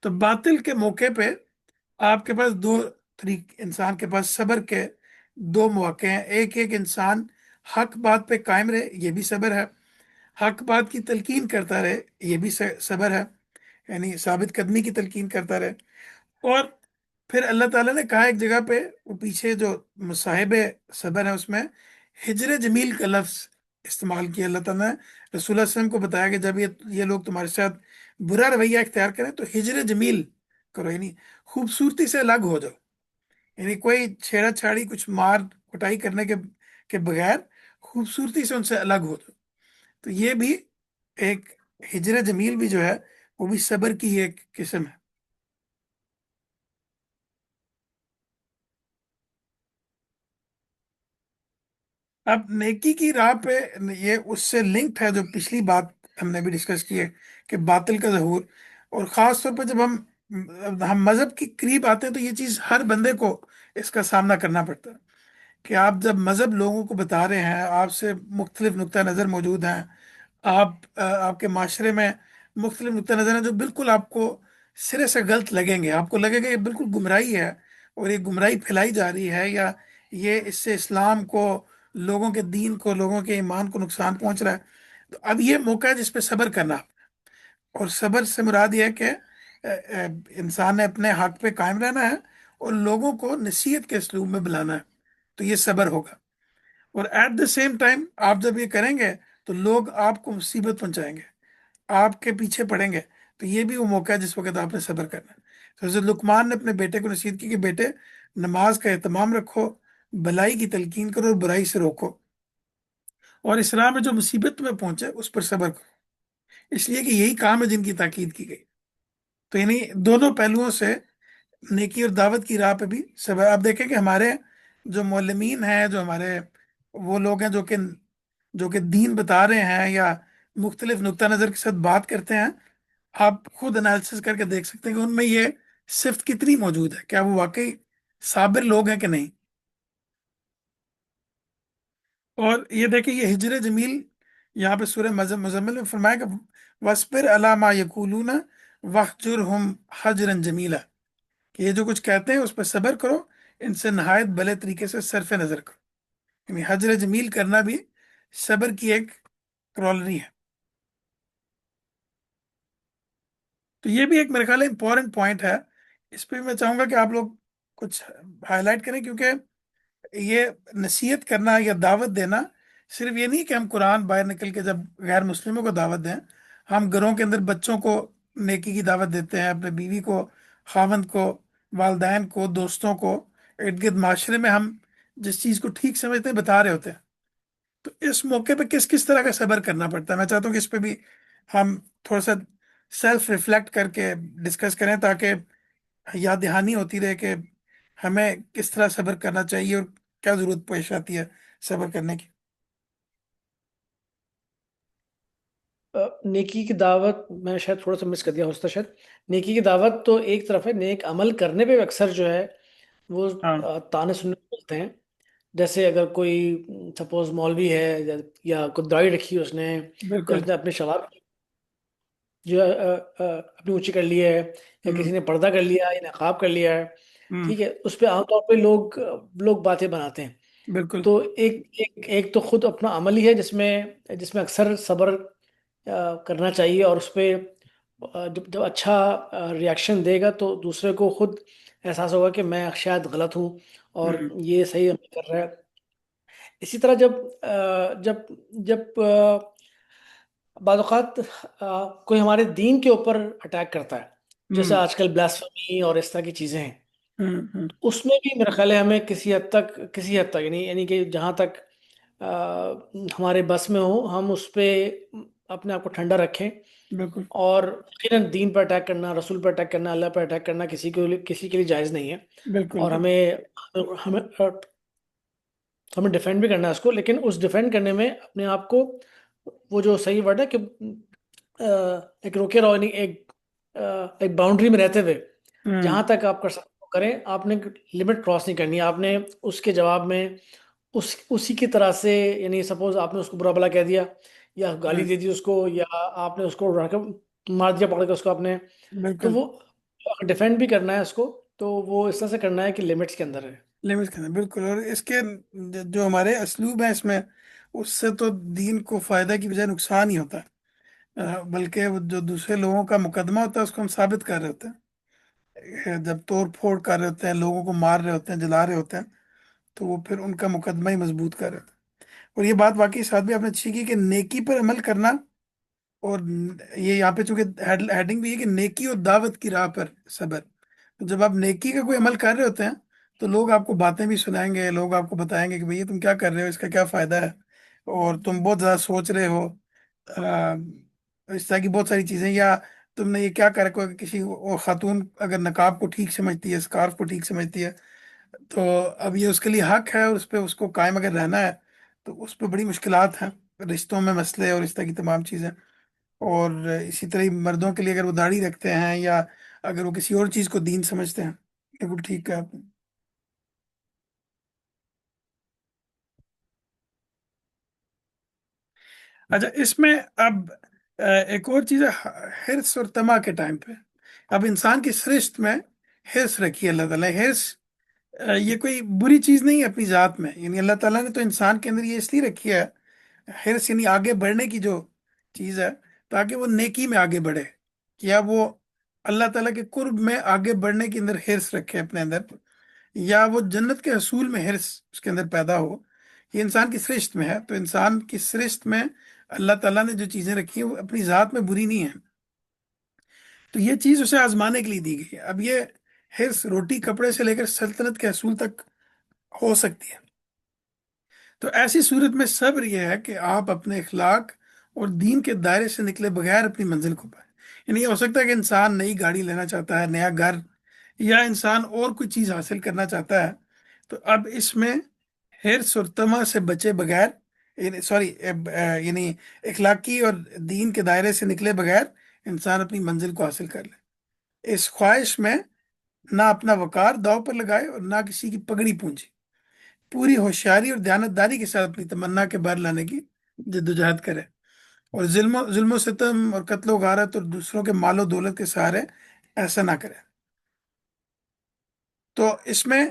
S1: تو باطل کے موقع پہ آپ کے پاس دو طریق، انسان کے پاس صبر کے دو مواقع ہیں۔ ایک انسان حق بات پہ قائم رہے، یہ بھی صبر ہے۔ حق بات کی تلقین کرتا رہے، یہ بھی صبر ہے، یعنی ثابت قدمی کی تلقین کرتا رہے۔ اور پھر اللہ تعالیٰ نے کہا ایک جگہ پہ، وہ پیچھے جو مصاحب صبر ہے اس میں ہجر جمیل کا لفظ استعمال کیا اللہ تعالیٰ نے۔ رسول اللہ علیہ وسلم کو بتایا کہ جب یہ لوگ تمہارے ساتھ برا رویہ اختیار کریں تو ہجر جمیل کرو، یعنی خوبصورتی سے الگ ہو جاؤ، یعنی کوئی چھیڑا چھاڑی، کچھ مار کٹائی کرنے کے بغیر خوبصورتی سے ان سے الگ ہو جاؤ۔ تو یہ بھی ایک ہجر جمیل بھی جو ہے وہ بھی صبر کی ایک قسم ہے۔ اب نیکی کی راہ پہ یہ اس سے لنکڈ ہے جو پچھلی بات ہم نے بھی ڈسکس کی ہے کہ باطل کا ظہور، اور خاص طور پہ جب ہم مذہب کے قریب آتے ہیں تو یہ چیز ہر بندے کو اس کا سامنا کرنا پڑتا ہے کہ آپ جب مذہب لوگوں کو بتا رہے ہیں، آپ سے مختلف نقطہ نظر موجود ہیں، آپ کے معاشرے میں مختلف نقطہ نظر ہیں جو بالکل آپ کو سرے سے غلط لگیں گے، آپ کو لگے گا یہ بالکل گمراہی ہے اور یہ گمراہی پھیلائی جا رہی ہے، یا یہ اس سے اسلام کو، لوگوں کے دین کو، لوگوں کے ایمان کو نقصان پہنچ رہا ہے۔ تو اب یہ موقع ہے جس پہ صبر کرنا، اور صبر سے مراد یہ ہے کہ انسان نے اپنے حق پہ قائم رہنا ہے اور لوگوں کو نصیحت کے اسلوب میں بلانا ہے، تو یہ صبر ہوگا۔ اور ایٹ دا سیم ٹائم آپ جب یہ کریں گے تو لوگ آپ کو مصیبت پہنچائیں گے، آپ کے پیچھے پڑیں گے، تو یہ بھی وہ موقع ہے جس وقت آپ نے صبر کرنا ہے۔ تو حضرت لقمان نے اپنے بیٹے کو نصیحت کی کہ بیٹے، نماز کا اہتمام رکھو، بھلائی کی تلقین کرو اور برائی سے روکو، اور اس راہ میں جو مصیبت تمہیں پہنچے اس پر صبر کرو، اس لیے کہ یہی کام ہے جن کی تاکید کی گئی۔ تو یعنی دونوں پہلوؤں سے نیکی اور دعوت کی راہ پہ بھی صبر۔ آپ دیکھیں کہ ہمارے جو معلمین ہیں، جو ہمارے وہ لوگ ہیں جو کہ دین بتا رہے ہیں یا مختلف نقطہ نظر کے ساتھ بات کرتے ہیں، آپ خود انالیسس کر کے دیکھ سکتے ہیں کہ ان میں یہ صفت کتنی موجود ہے، کیا وہ واقعی صابر لوگ ہیں کہ نہیں۔ اور یہ دیکھیں یہ ہجر جمیل یہاں پہ سورہ مزمل میں فرمایا کہ وَاصْبِرْ عَلَىٰ مَا يَقُولُونَ وَاهْجُرْهُمْ حَجْرًا جَمِيلًا، کہ یہ جو کچھ کہتے ہیں اس پہ صبر کرو، ان سے نہایت بھلے طریقے سے صرف نظر کرو، یعنی حجر جمیل کرنا بھی صبر کی ایک کرولری ہے۔ تو یہ بھی ایک میرے خیال ہے امپورٹنٹ پوائنٹ ہے، اس پہ بھی میں چاہوں گا کہ آپ لوگ کچھ ہائی لائٹ کریں، کیونکہ یہ نصیحت کرنا یا دعوت دینا صرف یہ نہیں کہ ہم قرآن باہر نکل کے جب غیر مسلموں کو دعوت دیں، ہم گھروں کے اندر بچوں کو نیکی کی دعوت دیتے ہیں، اپنے بیوی کو، خاوند کو، والدین کو، دوستوں کو، ارد گرد معاشرے میں ہم جس چیز کو ٹھیک سمجھتے ہیں بتا رہے ہوتے ہیں۔ تو اس موقع پہ کس کس طرح کا صبر کرنا پڑتا ہے، میں چاہتا ہوں کہ اس پہ بھی ہم تھوڑا سا سیلف ریفلیکٹ کر کے ڈسکس کریں، تاکہ یاد دہانی ہوتی رہے کہ ہمیں کس طرح صبر کرنا چاہیے اور کیا ضرورت پیش آتی ہے صبر کرنے کی۔
S2: نیکی کی دعوت میں شاید تھوڑا سا مس کر دیا ہوتا شاید۔ نیکی کی دعوت تو ایک طرف ہے، نیک عمل کرنے پہ اکثر جو ہے وہ
S1: ہاں
S2: تانے سننے کو ملتے ہیں۔ جیسے اگر کوئی سپوز مولوی ہے یا کوئی داڑھی رکھی ہے اس نے، یا
S1: بالکل۔
S2: اس نے اپنے شوار جو اپنی اونچی کر لی ہے، یا
S1: ہوں
S2: کسی نے پردہ کر لیا یا نقاب کر لیا ہے،
S1: ہوں
S2: ٹھیک ہے، اس پہ عام طور پہ لوگ باتیں بناتے ہیں۔
S1: بالکل
S2: تو ایک تو خود اپنا عمل ہی ہے جس میں اکثر صبر کرنا چاہیے، اور اس پہ جب اچھا ریاکشن دے گا تو دوسرے کو خود احساس ہوگا کہ میں شاید غلط ہوں اور
S1: ہوں
S2: یہ صحیح عمل کر رہا ہے۔ اسی طرح جب جب بعض اوقات کوئی ہمارے دین کے اوپر اٹیک کرتا ہے، جیسے
S1: ہوں
S2: آج کل بلاسفمی اور اس طرح کی چیزیں ہیں،
S1: ہوں
S2: اس میں بھی میرا خیال ہے ہمیں کسی حد تک یعنی کہ جہاں تک ہمارے بس میں ہو، ہم اس پہ اپنے آپ کو ٹھنڈا رکھیں.
S1: بالکل
S2: اور یقیناً دین پر اٹیک کرنا، رسول پر اٹیک کرنا، اللہ پر اٹیک کرنا کسی کے لیے جائز نہیں ہے.
S1: بالکل
S2: اور
S1: بالکل
S2: ہمیں ہمیں ڈیفینڈ بھی کرنا ہے اس کو، لیکن اس ڈیفینڈ کرنے میں اپنے آپ کو، وہ جو صحیح ورڈ ہے کہ ایک روکے رہو، یعنی ایک باؤنڈری میں رہتے ہوئے
S1: ہوں
S2: جہاں تک آپ کر سکتے ہو کریں. آپ نے لمٹ کراس نہیں کرنی. آپ نے اس کے جواب میں اسی کی طرح سے، یعنی سپوز آپ نے اس کو برا بلا کہہ دیا یا گالی
S1: ہوں
S2: دے دی اس کو، یا آپ نے اس کو مار دیا پکڑ کے اس کو آپ نے، تو
S1: بالکل
S2: وہ ڈیفینڈ بھی کرنا ہے اس کو، تو وہ اس طرح سے کرنا ہے کہ لمٹس کے اندر ہے.
S1: لمٹ کے اندر بالکل. اور اس کے جو ہمارے اسلوب ہیں اس میں، اس سے تو دین کو فائدہ کی بجائے نقصان ہی ہوتا ہے. بلکہ وہ جو دوسرے لوگوں کا مقدمہ ہوتا ہے اس کو ہم ثابت کر رہے ہوتے ہیں. جب توڑ پھوڑ کر رہے ہوتے ہیں، لوگوں کو مار رہے ہوتے ہیں، جلا رہے ہوتے ہیں، تو وہ پھر ان کا مقدمہ ہی مضبوط کر رہے ہوتے ہیں. اور یہ بات واقعی ساتھ بھی آپ نے اچھی کی کہ نیکی پر عمل کرنا. اور یہ یہاں پہ چونکہ ہیڈنگ بھی ہے کہ نیکی اور دعوت کی راہ پر صبر. تو جب آپ نیکی کا کوئی عمل کر رہے ہوتے ہیں تو لوگ آپ کو باتیں بھی سنائیں گے، لوگ آپ کو بتائیں گے کہ بھئی تم کیا کر رہے ہو، اس کا کیا فائدہ ہے، اور تم بہت زیادہ سوچ رہے ہو. آ، اس طرح کی بہت ساری چیزیں. یا تم نے یہ کیا کر رکھا ہے. کسی اور خاتون اگر نقاب کو ٹھیک سمجھتی ہے، اسکارف کو ٹھیک سمجھتی ہے، تو اب یہ اس کے لیے حق ہے، اور اس پہ اس کو قائم اگر رہنا ہے تو اس پہ بڑی مشکلات ہیں، رشتوں میں مسئلے اور اس طرح کی تمام چیزیں. اور اسی طرح ہی مردوں کے لیے اگر وہ داڑھی رکھتے ہیں، یا اگر وہ کسی اور چیز کو دین سمجھتے ہیں. بالکل ٹھیک ہے آپ نے. اچھا، اس میں اب ایک اور چیز ہے، حرص اور طمع کے ٹائم پہ. اب انسان کی سرشت میں حرص رکھی ہے اللہ تعالیٰ نے. حرص یہ کوئی بری چیز نہیں ہے اپنی ذات میں. یعنی اللہ تعالیٰ نے تو انسان کے اندر یہ اس لیے رکھی ہے حرص، یعنی آگے بڑھنے کی جو چیز ہے، تاکہ وہ نیکی میں آگے بڑھے، یا وہ اللہ تعالیٰ کے قرب میں آگے بڑھنے کے اندر حرص رکھے اپنے اندر، یا وہ جنت کے حصول میں حرص اس کے اندر پیدا ہو. یہ انسان کی سرشت میں ہے. تو انسان کی سرشت میں اللہ تعالیٰ نے جو چیزیں رکھی ہیں وہ اپنی ذات میں بری نہیں ہیں. تو یہ چیز اسے آزمانے کے لیے دی گئی ہے. اب یہ حرص روٹی کپڑے سے لے کر سلطنت کے حصول تک ہو سکتی ہے. تو ایسی صورت میں صبر یہ ہے کہ آپ اپنے اخلاق اور دین کے دائرے سے نکلے بغیر اپنی منزل کو پائیں. یعنی یہ ہو سکتا ہے کہ انسان نئی گاڑی لینا چاہتا ہے، نیا گھر، یا انسان اور کوئی چیز حاصل کرنا چاہتا ہے. تو اب اس میں حرص اور طمع سے بچے بغیر، یعنی سوری یعنی اخلاقی اور دین کے دائرے سے نکلے بغیر انسان اپنی منزل کو حاصل کر لے. اس خواہش میں نہ اپنا وقار داؤ پر لگائے اور نہ کسی کی پگڑی پونچھے. پوری ہوشیاری اور دیانتداری کے ساتھ اپنی تمنا کے بر لانے کی جدوجہد کرے. اور ظلم و ستم اور قتل و غارت اور دوسروں کے مال و دولت کے سہارے ایسا نہ کرے. تو اس میں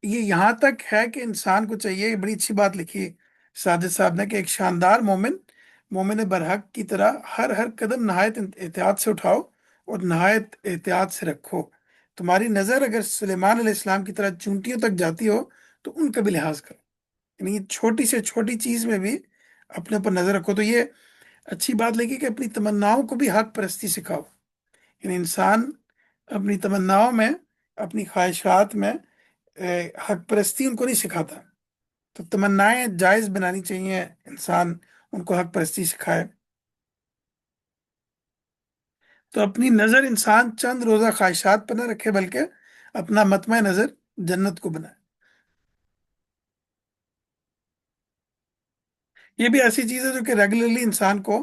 S1: یہ یہاں تک ہے کہ انسان کو چاہیے، یہ بڑی اچھی بات لکھی ساجد صاحب نے، کہ ایک شاندار مومن برحق کی طرح ہر قدم نہایت احتیاط سے اٹھاؤ اور نہایت احتیاط سے رکھو. تمہاری نظر اگر سلیمان علیہ السلام کی طرح چونٹیوں تک جاتی ہو تو ان کا بھی لحاظ کرو. یعنی یہ چھوٹی سے چھوٹی چیز میں بھی اپنے اوپر نظر رکھو. تو یہ اچھی بات لگی کہ اپنی تمناؤں کو بھی حق پرستی سکھاؤ. یعنی انسان اپنی تمناؤں میں، اپنی خواہشات میں حق پرستی ان کو نہیں سکھاتا. تو تمنائیں جائز بنانی چاہیے، انسان ان کو حق پرستی سکھائے. تو اپنی نظر انسان چند روزہ خواہشات پر نہ رکھے، بلکہ اپنا مطمع نظر جنت کو بنائے. یہ بھی ایسی چیز ہے جو کہ ریگولرلی انسان کو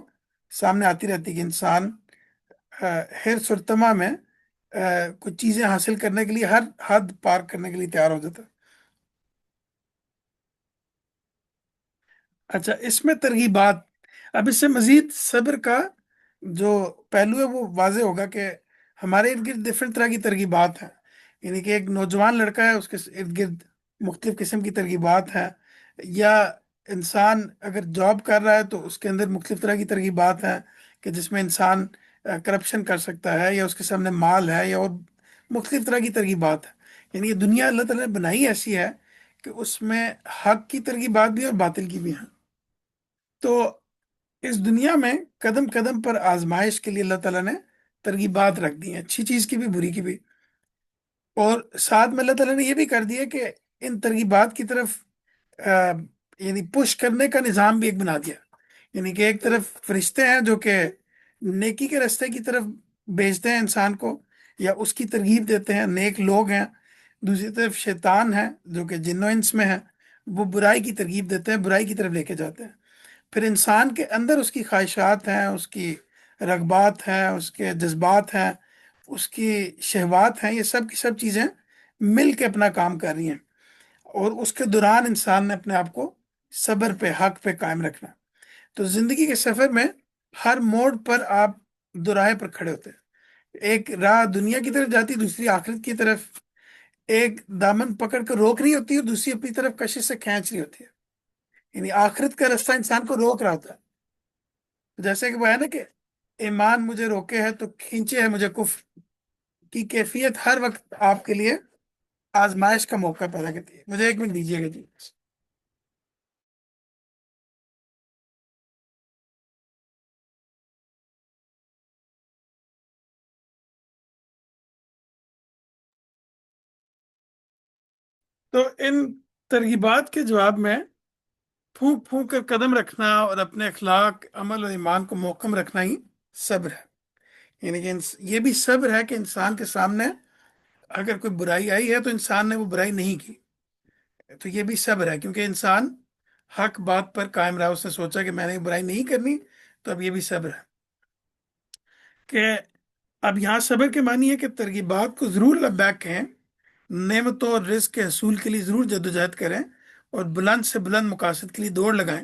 S1: سامنے آتی رہتی ہے، کہ انسان حرص اور طمع میں کچھ چیزیں حاصل کرنے کے لیے ہر حد پار کرنے کے لیے تیار ہو جاتا ہے. اچھا، اس میں ترغیبات. اب اس سے مزید صبر کا جو پہلو ہے وہ واضح ہوگا کہ ہمارے ارد گرد ڈفرینٹ طرح کی ترغیبات ہیں. یعنی کہ ایک نوجوان لڑکا ہے، اس کے ارد گرد مختلف قسم کی ترغیبات ہیں. یا انسان اگر جاب کر رہا ہے تو اس کے اندر مختلف طرح کی ترغیبات ہیں، کہ جس میں انسان کرپشن کر سکتا ہے، یا اس کے سامنے مال ہے، یا اور مختلف طرح کی ترغیبات ہیں. یعنی یہ دنیا اللہ تعالیٰ نے بنائی ایسی ہے کہ اس میں حق کی ترغیبات بھی اور باطل کی بھی ہیں. تو اس دنیا میں قدم قدم پر آزمائش کے لیے اللہ تعالیٰ نے ترغیبات رکھ دی ہیں، اچھی چیز کی بھی بری کی بھی، اور ساتھ میں اللہ تعالیٰ نے یہ بھی کر دیا کہ ان ترغیبات کی طرف آ، یعنی پش کرنے کا نظام بھی ایک بنا دیا، یعنی کہ ایک طرف فرشتے ہیں جو کہ نیکی کے راستے کی طرف بھیجتے ہیں انسان کو یا اس کی ترغیب دیتے ہیں، نیک لوگ ہیں، دوسری طرف شیطان ہے جو کہ جن و انس میں ہے، وہ برائی کی ترغیب دیتے ہیں، برائی کی طرف لے کے جاتے ہیں۔ پھر انسان کے اندر اس کی خواہشات ہیں، اس کی رغبات ہیں، اس کے جذبات ہیں، اس کی شہوات ہیں، یہ سب کی سب چیزیں مل کے اپنا کام کر رہی ہیں، اور اس کے دوران انسان نے اپنے آپ کو صبر پہ، حق پہ قائم رکھنا۔ تو زندگی کے سفر میں ہر موڑ پر آپ دوراہے پر کھڑے ہوتے ہیں، ایک راہ دنیا کی طرف جاتی، دوسری آخرت کی طرف، ایک دامن پکڑ کر روک رہی ہوتی ہے اور دوسری اپنی طرف کشش سے کھینچ رہی ہوتی ہے، یعنی آخرت کا راستہ انسان کو روک رہا ہوتا ہے، جیسے کہ وہ ہے نا کہ ایمان مجھے روکے ہے تو کھینچے ہے مجھے کفر، کی کیفیت ہر وقت آپ کے لیے آزمائش کا موقع پیدا کرتی ہے۔ مجھے ایک منٹ دیجیے گا جی۔ تو ان ترغیبات کے جواب میں پھونک پھونک کر قدم رکھنا اور اپنے اخلاق، عمل اور ایمان کو محکم رکھنا ہی صبر ہے، یعنی کہ یہ بھی صبر ہے کہ انسان کے سامنے اگر کوئی برائی آئی ہے تو انسان نے وہ برائی نہیں کی، تو یہ بھی صبر ہے کیونکہ انسان حق بات پر قائم رہا، اس نے سوچا کہ میں نے برائی نہیں کرنی، تو اب یہ بھی صبر ہے کہ اب یہاں صبر کے معنی ہے کہ ترغیبات کو ضرور لبیک کہیں، نعمتوں اور رزق کے حصول کے لیے ضرور جدوجہد کریں اور بلند سے بلند مقاصد کے لیے دوڑ لگائیں،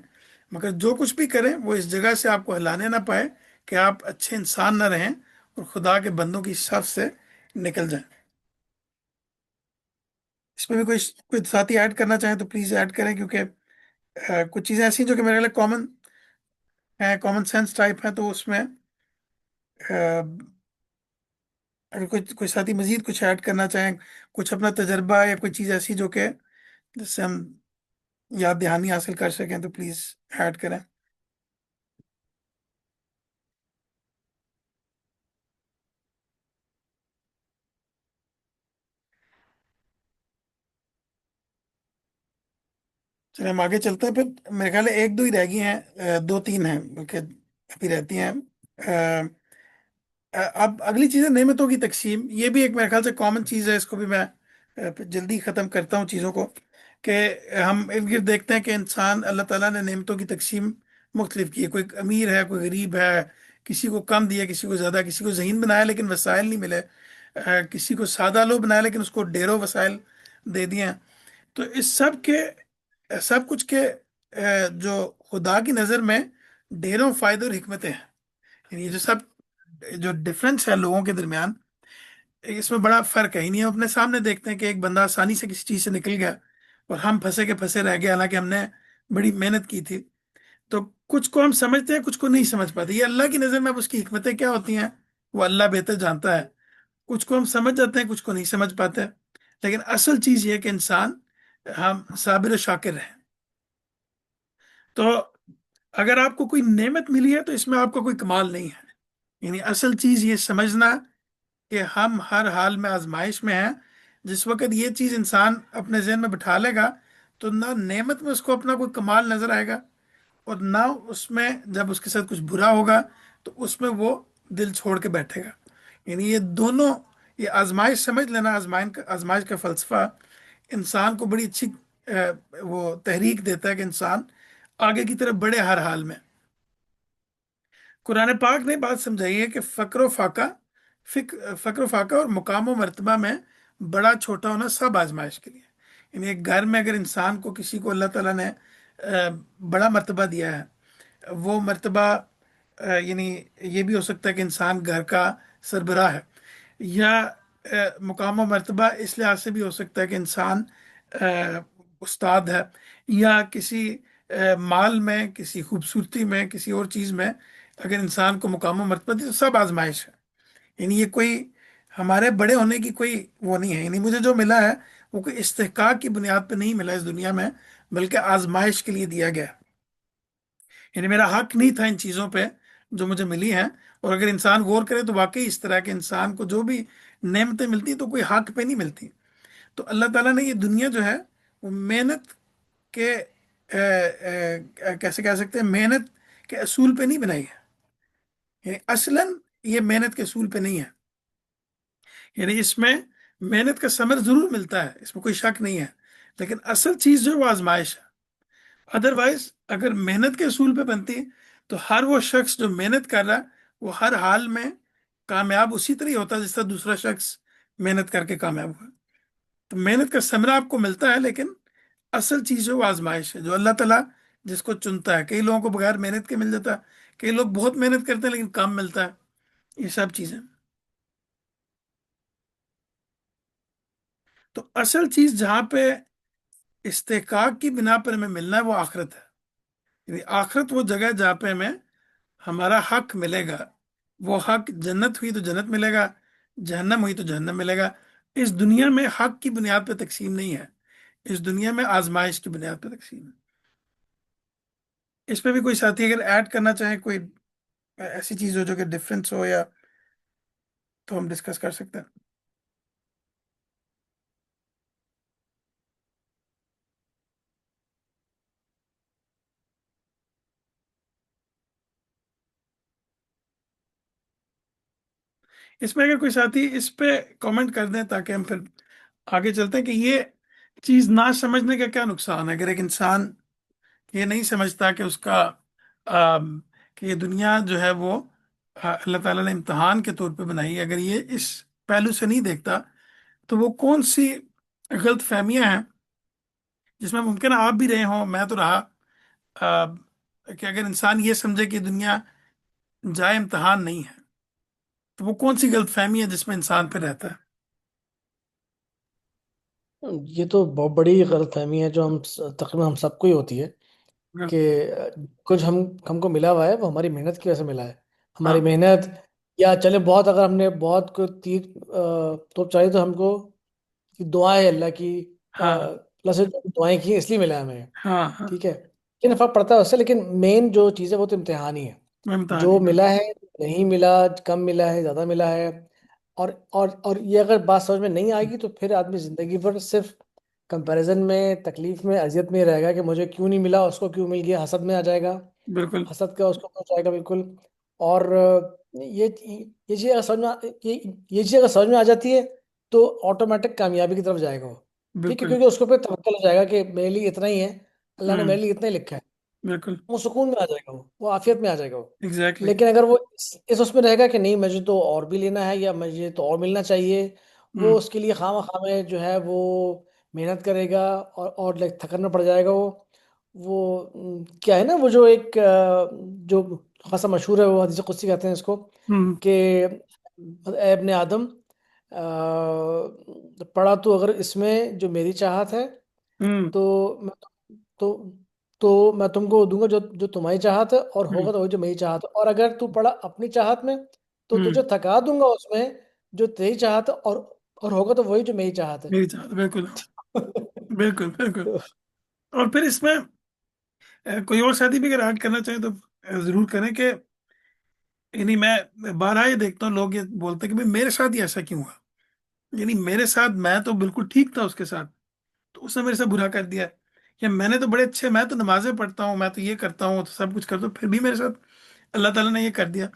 S1: مگر جو کچھ بھی کریں وہ اس جگہ سے آپ کو ہلانے نہ پائے کہ آپ اچھے انسان نہ رہیں اور خدا کے بندوں کی صف سے نکل جائیں۔ اس میں بھی کوئی ساتھی ایڈ کرنا چاہیں تو پلیز ایڈ کریں، کیونکہ کچھ چیزیں ایسی ہیں جو کہ میرے لیے کامن ہیں، کامن سینس ٹائپ ہیں، تو اس میں اگر کوئی ساتھی مزید کچھ ایڈ کرنا چاہیں، کچھ اپنا تجربہ یا کوئی چیز ایسی جو کہ جس سے ہم یاد دہانی حاصل کر سکیں تو پلیز ایڈ کریں۔ چلیں ہم آگے چلتے ہیں، پھر میرے خیال ہے ایک دو ہی رہ گئی ہیں، دو تین ہیں کہ ابھی رہتی ہیں۔ اب اگلی چیز ہے نعمتوں کی تقسیم، یہ بھی ایک میرے خیال سے کامن چیز ہے، اس کو بھی میں جلدی ختم کرتا ہوں چیزوں کو، کہ ہم ارد گرد دیکھتے ہیں کہ انسان، اللہ تعالیٰ نے نعمتوں کی تقسیم مختلف کی ہے، کوئی امیر ہے، کوئی غریب ہے، کسی کو کم دیا، کسی کو زیادہ، کسی کو ذہین بنایا لیکن وسائل نہیں ملے، کسی کو سادہ لو بنایا لیکن اس کو ڈھیروں وسائل دے دیے ہیں۔ تو اس سب کچھ کے جو خدا کی نظر میں ڈھیروں فائدے اور حکمتیں ہیں، یعنی یہ جو سب جو ڈفرینس ہے لوگوں کے درمیان، اس میں بڑا فرق ہے، یعنی ہم اپنے سامنے دیکھتے ہیں کہ ایک بندہ آسانی سے کسی چیز سے نکل گیا اور ہم پھنسے کے پھنسے رہ گئے، حالانکہ ہم نے بڑی محنت کی تھی۔ تو کچھ کو ہم سمجھتے ہیں، کچھ کو نہیں سمجھ پاتے، یہ اللہ کی نظر میں اب اس کی حکمتیں کیا ہوتی ہیں وہ اللہ بہتر جانتا ہے، کچھ کو ہم سمجھ جاتے ہیں، کچھ کو نہیں سمجھ پاتے، لیکن اصل چیز یہ ہے کہ انسان ہم صابر و شاکر رہیں۔ تو اگر آپ کو کوئی نعمت ملی ہے تو اس میں آپ کا کوئی کمال نہیں ہے، یعنی اصل چیز یہ سمجھنا کہ ہم ہر حال میں آزمائش میں ہیں۔ جس وقت یہ چیز انسان اپنے ذہن میں بٹھا لے گا تو نہ نعمت میں اس کو اپنا کوئی کمال نظر آئے گا، اور نہ اس میں جب اس کے ساتھ کچھ برا ہوگا تو اس میں وہ دل چھوڑ کے بیٹھے گا، یعنی یہ دونوں، یہ آزمائش سمجھ لینا، آزمائش کا فلسفہ انسان کو بڑی اچھی وہ تحریک دیتا ہے کہ انسان آگے کی طرف بڑھے ہر حال میں۔ قرآن پاک نے بات سمجھائی ہے کہ فقر و فاقہ اور مقام و مرتبہ میں بڑا چھوٹا ہونا سب آزمائش کے لیے، یعنی ایک گھر میں اگر انسان کو، کسی کو اللہ تعالیٰ نے بڑا مرتبہ دیا ہے، وہ مرتبہ یعنی یہ بھی ہو سکتا ہے کہ انسان گھر کا سربراہ ہے، یا مقام و مرتبہ اس لحاظ سے بھی ہو سکتا ہے کہ انسان استاد ہے، یا کسی مال میں، کسی خوبصورتی میں، کسی اور چیز میں اگر انسان کو مقام و مرتبہ دی تو سب آزمائش ہے، یعنی یہ کوئی ہمارے بڑے ہونے کی کوئی وہ نہیں ہے، یعنی مجھے جو ملا ہے وہ کوئی استحقاق کی بنیاد پہ نہیں ملا اس دنیا میں، بلکہ آزمائش کے لیے دیا گیا، یعنی میرا حق نہیں تھا ان چیزوں پہ، جو مجھے ملی ہیں، اور اگر انسان غور کرے تو واقعی اس طرح کے انسان کو جو بھی نعمتیں ملتی ہیں تو کوئی حق پہ نہیں ملتی۔ تو اللہ تعالیٰ نے یہ دنیا جو ہے وہ محنت کے کیسے کہہ سکتے ہیں، محنت کے اصول پہ نہیں بنائی ہے، یعنی اصلاً یہ محنت کے اصول پہ نہیں ہے، یعنی اس میں محنت کا ثمر ضرور ملتا ہے، اس میں کوئی شک نہیں ہے، لیکن اصل چیز جو ہے وہ آزمائش ہے۔ ادروائز اگر محنت کے اصول پہ بنتی تو ہر وہ شخص جو محنت کر رہا ہے وہ ہر حال میں کامیاب اسی طرح ہی ہوتا ہے جس طرح دوسرا شخص محنت کر کے کامیاب ہوا۔ تو محنت کا ثمرہ آپ کو ملتا ہے، لیکن اصل چیز جو وہ آزمائش ہے، جو اللہ تعالیٰ جس کو چنتا ہے۔ کئی لوگوں کو بغیر محنت کے مل جاتا ہے، کئی لوگ بہت محنت کرتے ہیں لیکن کام ملتا ہے، یہ سب چیزیں۔ تو اصل چیز جہاں پہ استحقاق کی بنا پر ہمیں ملنا ہے وہ آخرت ہے، یعنی آخرت وہ جگہ ہے جہاں پہ ہمیں ہمارا حق ملے گا۔ وہ حق جنت ہوئی تو جنت ملے گا، جہنم ہوئی تو جہنم ملے گا۔ اس دنیا میں حق کی بنیاد پہ تقسیم نہیں ہے، اس دنیا میں آزمائش کی بنیاد پہ تقسیم ہے۔ اس پہ بھی کوئی ساتھی اگر ایڈ کرنا چاہیں، کوئی ایسی چیز ہو جو کہ ڈفرینس ہو، یا تو ہم ڈسکس کر سکتے ہیں۔ اس میں اگر کوئی ساتھی اس پہ کامنٹ کر دیں تاکہ ہم پھر آگے چلتے ہیں کہ یہ چیز نہ سمجھنے کا کیا نقصان ہے۔ اگر ایک انسان یہ نہیں سمجھتا کہ اس کا کہ یہ دنیا جو ہے وہ اللہ تعالیٰ نے امتحان کے طور پہ بنائی ہے، اگر یہ اس پہلو سے نہیں دیکھتا تو وہ کون سی غلط فہمیاں ہیں جس میں ممکن ہے آپ بھی رہے ہوں، میں تو رہا، کہ اگر انسان یہ سمجھے کہ دنیا جائے امتحان نہیں ہے تو وہ کون سی غلط فہمی ہے جس میں انسان پہ رہتا ہے۔
S2: یہ تو بہت بڑی غلط فہمی ہے جو تقریباً ہم سب کو ہی ہوتی ہے کہ کچھ ہم کو ملا ہوا ہے وہ ہماری محنت کی وجہ سے ملا ہے۔
S1: ہاں
S2: ہماری محنت، یا چلے بہت اگر ہم نے بہت کو تیر توپ چلائی تو ہم کو دعائیں اللہ کی،
S1: ہاں
S2: اللہ سے دعائیں کی اس لیے ملا ہے ہمیں،
S1: ہاں ہاں،
S2: ٹھیک ہے، کتنا فرق پڑتا ہے اس سے، لیکن مین جو چیز ہے وہ تو امتحان ہی ہے۔
S1: میں امتحان
S2: جو
S1: ہی
S2: ملا ہے، نہیں ملا، کم ملا ہے، زیادہ ملا ہے، اور یہ اگر بات سمجھ میں نہیں آئے گی تو پھر آدمی زندگی بھر صرف کمپیریزن میں، تکلیف میں، اذیت میں رہے گا کہ مجھے کیوں نہیں ملا، اس کو کیوں مل گیا، حسد میں آ جائے گا،
S1: بالکل
S2: حسد کا اس کو ہو جائے گا بالکل۔ اور یہ چیز اگر سمجھ میں یہ چیز اگر سمجھ میں آ جاتی ہے تو آٹومیٹک کامیابی کی طرف جائے گا وہ، ٹھیک ہے،
S1: بالکل،
S2: کیونکہ اس کو پہ توکل ہو جائے گا کہ میرے لیے اتنا ہی ہے، اللہ نے
S1: ہوں،
S2: میرے لیے اتنا ہی لکھا ہے،
S1: بالکل،
S2: وہ سکون میں آ جائے گا، وہ عافیت میں آ جائے گا وہ۔
S1: ایگزیکٹلی،
S2: لیکن اگر وہ اس میں رہے گا کہ نہیں مجھے تو اور بھی لینا ہے یا مجھے تو اور ملنا چاہیے،
S1: ہوں،
S2: وہ اس کے لیے خواہ مخواہ میں جو ہے وہ محنت کرے گا، اور تھکنا پڑ جائے گا وہ کیا ہے نا، وہ جو ایک جو خاصا مشہور ہے، وہ حدیث قدسی کہتے ہیں اس کو،
S1: ہوں،
S2: کہ اے ابن آدم، پڑھا تو اگر اس میں جو میری چاہت ہے
S1: ہوں،
S2: تو میں تو تو میں تم کو دوں گا جو جو تمہاری چاہت ہے، اور
S1: ہوں،
S2: ہوگا تو وہی جو میری چاہت ہے، اور اگر تو پڑا اپنی چاہت میں تو
S1: ہوں،
S2: تجھے تھکا دوں گا اس میں جو تیری چاہت ہے، اور ہوگا تو وہی جو میری چاہت ہے۔
S1: میری چاہت، بالکل، بالکل، بالکل۔
S2: تو
S1: اور پھر اس میں کوئی اور ساتھی بھی اگر ایڈ کرنا چاہیں تو ضرور کریں کہ یعنی میں بارہا یہ دیکھتا ہوں لوگ یہ بولتے ہیں کہ بھائی میرے ساتھ ہی ایسا کیوں ہوا، یعنی میرے ساتھ میں تو بالکل ٹھیک تھا اس کے ساتھ، تو اس نے میرے سے برا کر دیا، یا میں نے تو بڑے اچھے، میں تو نمازیں پڑھتا ہوں، میں تو یہ کرتا ہوں، تو سب کچھ کرتا ہوں، پھر بھی میرے ساتھ اللہ تعالیٰ نے یہ کر دیا۔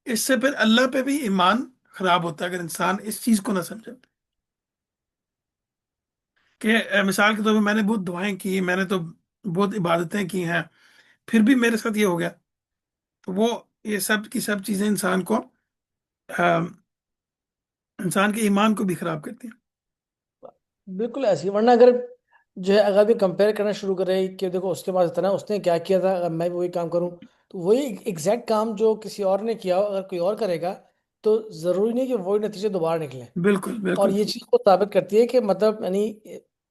S1: اس سے پھر اللہ پہ بھی ایمان خراب ہوتا ہے اگر انسان اس چیز کو نہ سمجھے کہ مثال کے طور پہ میں نے بہت دعائیں کی، میں نے تو بہت عبادتیں کی ہیں، پھر بھی میرے ساتھ یہ ہو گیا، تو وہ یہ سب کی سب چیزیں انسان کو انسان کے ایمان کو بھی خراب کرتی ہیں۔
S2: بالکل ایسی، ورنہ اگر جو ہے اگر بھی کمپیئر کرنا شروع کرے کہ دیکھو اس کے پاس اتنا اس نے کیا کیا تھا، اگر میں بھی وہی کام کروں تو وہی ایگزیکٹ کام جو کسی اور نے کیا ہو اگر کوئی اور کرے گا تو ضروری نہیں کہ وہی نتیجے دوبارہ نکلیں۔
S1: بالکل،
S2: اور
S1: بالکل،
S2: یہ چیز کو ثابت کرتی ہے کہ مطلب یعنی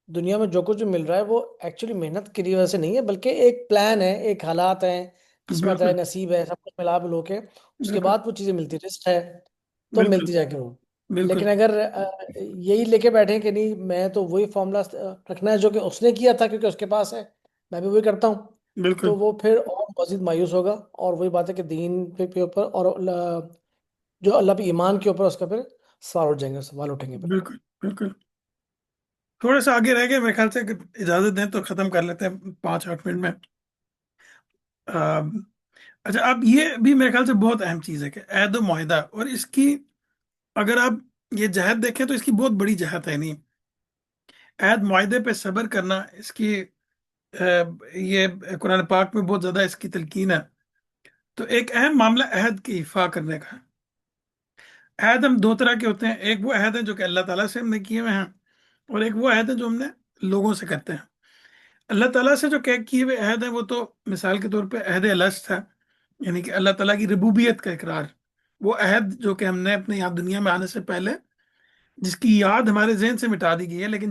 S2: دنیا میں جو کچھ جو مل رہا ہے وہ ایکچولی محنت کی وجہ سے نہیں ہے، بلکہ ایک پلان ہے، ایک حالات ہیں، قسمت ہے،
S1: بالکل،
S2: نصیب ہے، سب کچھ ملا ملو کے اس کے
S1: بالکل،
S2: بعد وہ چیزیں ملتی، رزق ہے تو
S1: بالکل،
S2: ملتی جا کے وہ۔
S1: بالکل،
S2: لیکن اگر یہی لے کے بیٹھے کہ نہیں میں تو وہی فارمولا رکھنا ہے جو کہ اس نے کیا تھا کیونکہ اس کے پاس ہے، میں بھی وہی کرتا ہوں،
S1: بالکل
S2: تو وہ پھر اور مزید مایوس ہوگا، اور وہی بات ہے کہ دین پہ اوپر اور جو اللہ پہ ایمان کے اوپر اس کا پھر سوال اٹھ جائیں گے، سوال اٹھیں گے پھر۔
S1: بالکل بالکل۔ تھوڑا سا آگے رہ گئے میرے خیال سے، اگر اجازت دیں تو ختم کر لیتے ہیں 5-8 منٹ میں۔ آم، اچھا، اب یہ بھی میرے خیال سے بہت اہم چیز ہے کہ عہد و معاہدہ، اور اس کی اگر آپ یہ جہت دیکھیں تو اس کی بہت بڑی جہت ہے نہیں، عہد معاہدے پہ صبر کرنا، اس کی یہ قرآن پاک میں بہت زیادہ اس کی تلقین ہے۔ تو ایک اہم معاملہ عہد کی ایفا کرنے کا ہے۔ عہد ہم دو طرح کے ہوتے ہیں، ایک وہ عہد ہے جو کہ اللہ تعالیٰ سے ہم نے کیے ہوئے ہیں، اور ایک وہ عہد ہے جو ہم نے لوگوں سے کرتے ہیں۔ اللہ تعالیٰ سے جو کہ کیے ہوئے عہد ہیں وہ تو مثال کے طور پہ عہد الست ہے، یعنی کہ اللہ تعالیٰ کی ربوبیت کا اقرار، وہ عہد جو کہ ہم نے اپنے یہاں دنیا میں آنے سے پہلے، جس کی یاد ہمارے ذہن سے مٹا دی گئی ہے، لیکن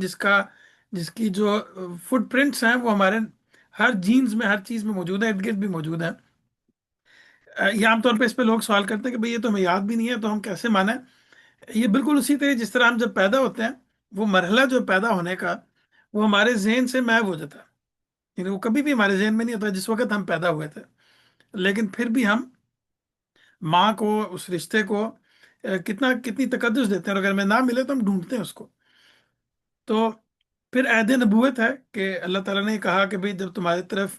S1: جس کی جو فٹ پرنٹس ہیں وہ ہمارے ہر جینز میں، ہر چیز میں موجود ہے، ارد گرد بھی موجود ہیں۔ یہ عام طور پہ اس پہ لوگ سوال کرتے ہیں کہ بھئی یہ تو ہمیں یاد بھی نہیں ہے تو ہم کیسے مانیں؟ یہ بالکل اسی طرح جس طرح ہم جب پیدا ہوتے ہیں، وہ مرحلہ جو پیدا ہونے کا، وہ ہمارے ذہن سے محو ہو جاتا ہے، یعنی وہ کبھی بھی ہمارے ذہن میں نہیں ہوتا جس وقت ہم پیدا ہوئے تھے، لیکن پھر بھی ہم ماں کو، اس رشتے کو کتنی تقدس دیتے ہیں، اور اگر ہمیں نہ ملے تو ہم ڈھونڈتے ہیں اس کو۔ تو پھر عہد نبوت ہے کہ اللہ تعالیٰ نے کہا کہ بھئی جب تمہاری طرف،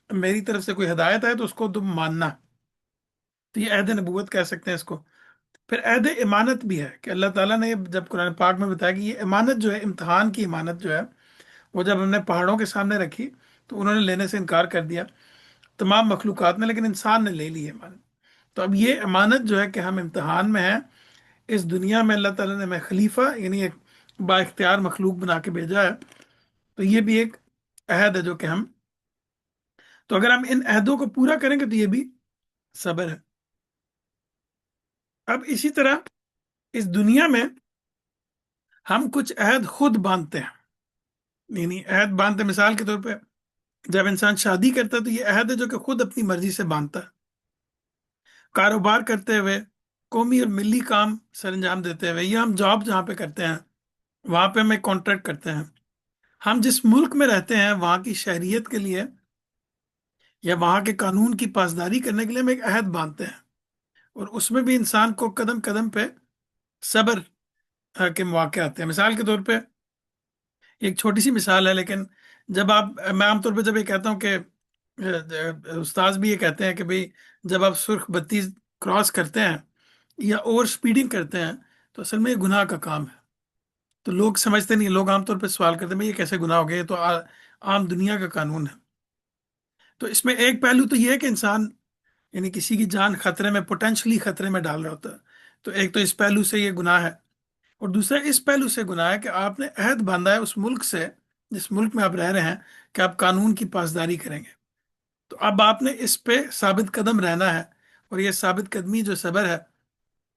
S1: میری طرف سے کوئی ہدایت ہے تو اس کو تم ماننا، تو یہ عہد نبوت کہہ سکتے ہیں اس کو۔ پھر عہد امانت بھی ہے کہ اللہ تعالیٰ نے جب قرآن پاک میں بتایا کہ یہ امانت جو ہے، امتحان کی امانت جو ہے، وہ جب ہم نے پہاڑوں کے سامنے رکھی تو انہوں نے لینے سے انکار کر دیا، تمام مخلوقات نے، لیکن انسان نے لے لی ہے امانت۔ تو اب یہ امانت جو ہے کہ ہم امتحان میں ہیں، اس دنیا میں اللہ تعالیٰ نے ہمیں خلیفہ، یعنی ایک با اختیار مخلوق بنا کے بھیجا ہے، تو یہ بھی ایک عہد ہے جو کہ ہم، تو اگر ہم ان عہدوں کو پورا کریں گے تو یہ بھی صبر ہے۔ اب اسی طرح اس دنیا میں ہم کچھ عہد خود باندھتے ہیں، یعنی عہد باندھتے، مثال کے طور پہ جب انسان شادی کرتا ہے تو یہ عہد ہے جو کہ خود اپنی مرضی سے باندھتا ہے۔ کاروبار کرتے ہوئے، قومی اور ملی کام سر انجام دیتے ہوئے، یا ہم جاب جہاں پہ کرتے ہیں وہاں پہ ہم ایک کانٹریکٹ کرتے ہیں، ہم جس ملک میں رہتے ہیں وہاں کی شہریت کے لیے یا وہاں کے قانون کی پاسداری کرنے کے لیے ہم ایک عہد باندھتے ہیں، اور اس میں بھی انسان کو قدم قدم پہ صبر کے مواقع آتے ہیں۔ مثال کے طور پہ ایک چھوٹی سی مثال ہے، لیکن جب آپ، میں عام طور پہ جب یہ کہتا ہوں کہ استاذ بھی یہ کہتے ہیں کہ بھئی جب آپ سرخ بتی کراس کرتے ہیں یا اوور سپیڈنگ کرتے ہیں تو اصل میں یہ گناہ کا کام ہے، تو لوگ سمجھتے نہیں ہیں، لوگ عام طور پہ سوال کرتے ہیں بھئی یہ کیسے گناہ ہو گیا، یہ تو عام دنیا کا قانون ہے۔ تو اس میں ایک پہلو تو یہ ہے کہ انسان، یعنی کسی کی جان خطرے میں، پوٹینشلی خطرے میں ڈال رہا ہوتا ہے، تو ایک تو اس پہلو سے یہ گناہ ہے، اور دوسرا اس پہلو سے گناہ ہے کہ آپ نے عہد باندھا ہے اس ملک سے، جس ملک میں آپ رہ رہے ہیں، کہ آپ قانون کی پاسداری کریں گے، تو اب آپ نے اس پہ ثابت قدم رہنا ہے، اور یہ ثابت قدمی جو صبر ہے،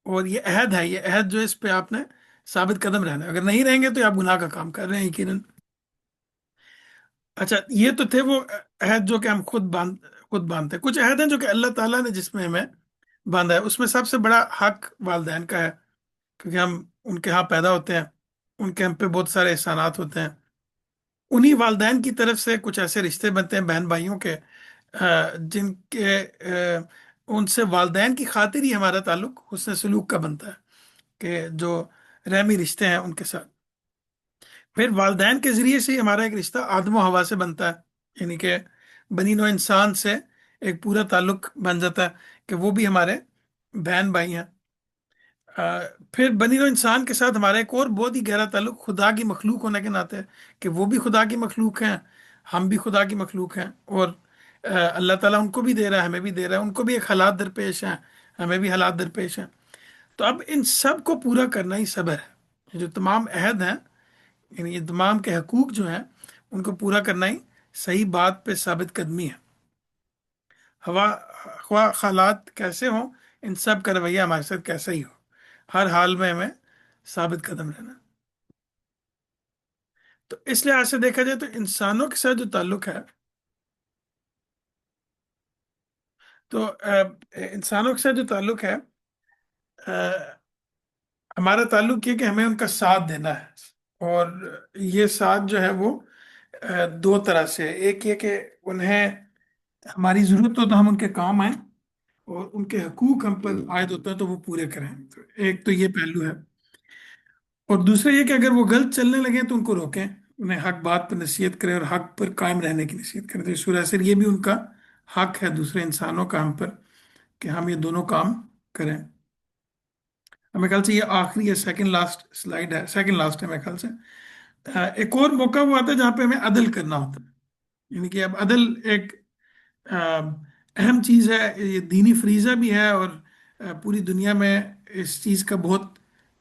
S1: اور یہ عہد ہے، یہ عہد جو اس پہ آپ نے ثابت قدم رہنا ہے، اگر نہیں رہیں گے تو آپ گناہ کا کام کر رہے ہیں یقیناً۔ اچھا، یہ تو تھے وہ عہد جو کہ ہم خود باندھتے ہیں۔ کچھ عہد ہیں جو کہ اللہ تعالیٰ نے جس میں ہمیں باندھا ہے، اس میں سب سے بڑا حق والدین کا ہے، کیونکہ ہم ان کے ہاں پیدا ہوتے ہیں، ان کے ہم پہ بہت سارے احسانات ہوتے ہیں، انہی والدین کی طرف سے کچھ ایسے رشتے بنتے ہیں بہن بھائیوں کے، جن کے ان سے والدین کی خاطر ہی ہمارا تعلق حسن سلوک کا بنتا ہے، کہ جو رحمی رشتے ہیں ان کے ساتھ۔ پھر والدین کے ذریعے سے ہی ہمارا ایک رشتہ آدم و حوا سے بنتا ہے، یعنی کہ بنی نوع انسان سے ایک پورا تعلق بن جاتا ہے کہ وہ بھی ہمارے بہن بھائی ہیں۔ پھر بنی نوع انسان کے ساتھ ہمارا ایک اور بہت ہی گہرا تعلق خدا کی مخلوق ہونے کے ناطے ہے، کہ وہ بھی خدا کی مخلوق ہیں، ہم بھی خدا کی مخلوق ہیں، اور اللہ تعالیٰ ان کو بھی دے رہا ہے، ہمیں بھی دے رہا ہے، ان کو بھی ایک حالات درپیش ہیں، ہمیں بھی حالات درپیش ہیں۔ تو اب ان سب کو پورا کرنا ہی صبر ہے، یہ جو تمام عہد ہیں، یعنی یہ تمام کے حقوق جو ہیں ان کو پورا کرنا ہی صحیح بات پہ ثابت قدمی ہے، ہوا خواہ حالات کیسے ہوں، ان سب کا رویہ ہمارے ساتھ کیسا ہی ہو، ہر حال میں ہمیں ثابت قدم رہنا۔ تو اس لحاظ سے دیکھا جائے تو انسانوں کے ساتھ جو تعلق ہے، تو انسانوں کے ساتھ جو تعلق ہے، ہمارا تعلق یہ کہ ہمیں ان کا ساتھ دینا ہے، اور یہ ساتھ جو ہے وہ دو طرح سے ہے۔ ایک یہ کہ انہیں ہماری ضرورت ہو تو ہم ان کے کام آئیں، اور ان کے حقوق ہم پر عائد ہوتے ہیں تو وہ پورے کریں. تو ایک تو یہ پہلو ہے. اور دوسرا یہ کہ اگر وہ غلط چلنے لگے تو ان کو روکیں، انہیں حق بات پر نصیحت کریں اور حق پر قائم رہنے کی نصیحت کریں. تو اس وجہ سے یہ بھی ان کا حق ہے دوسرے انسانوں کا ہم پر، کہ ہم یہ دونوں کام کریں. ہمیں خیال سے یہ آخری ہے، سیکنڈ لاسٹ سلائیڈ ہے، سیکنڈ لاسٹ ہے میرے خیال سے. ایک اور موقع وہ آتا ہے جہاں پہ ہمیں عدل کرنا ہوتا ہے. یعنی کہ اب عدل ایک اہم چیز ہے، یہ دینی فریضہ بھی ہے، اور پوری دنیا میں اس چیز کا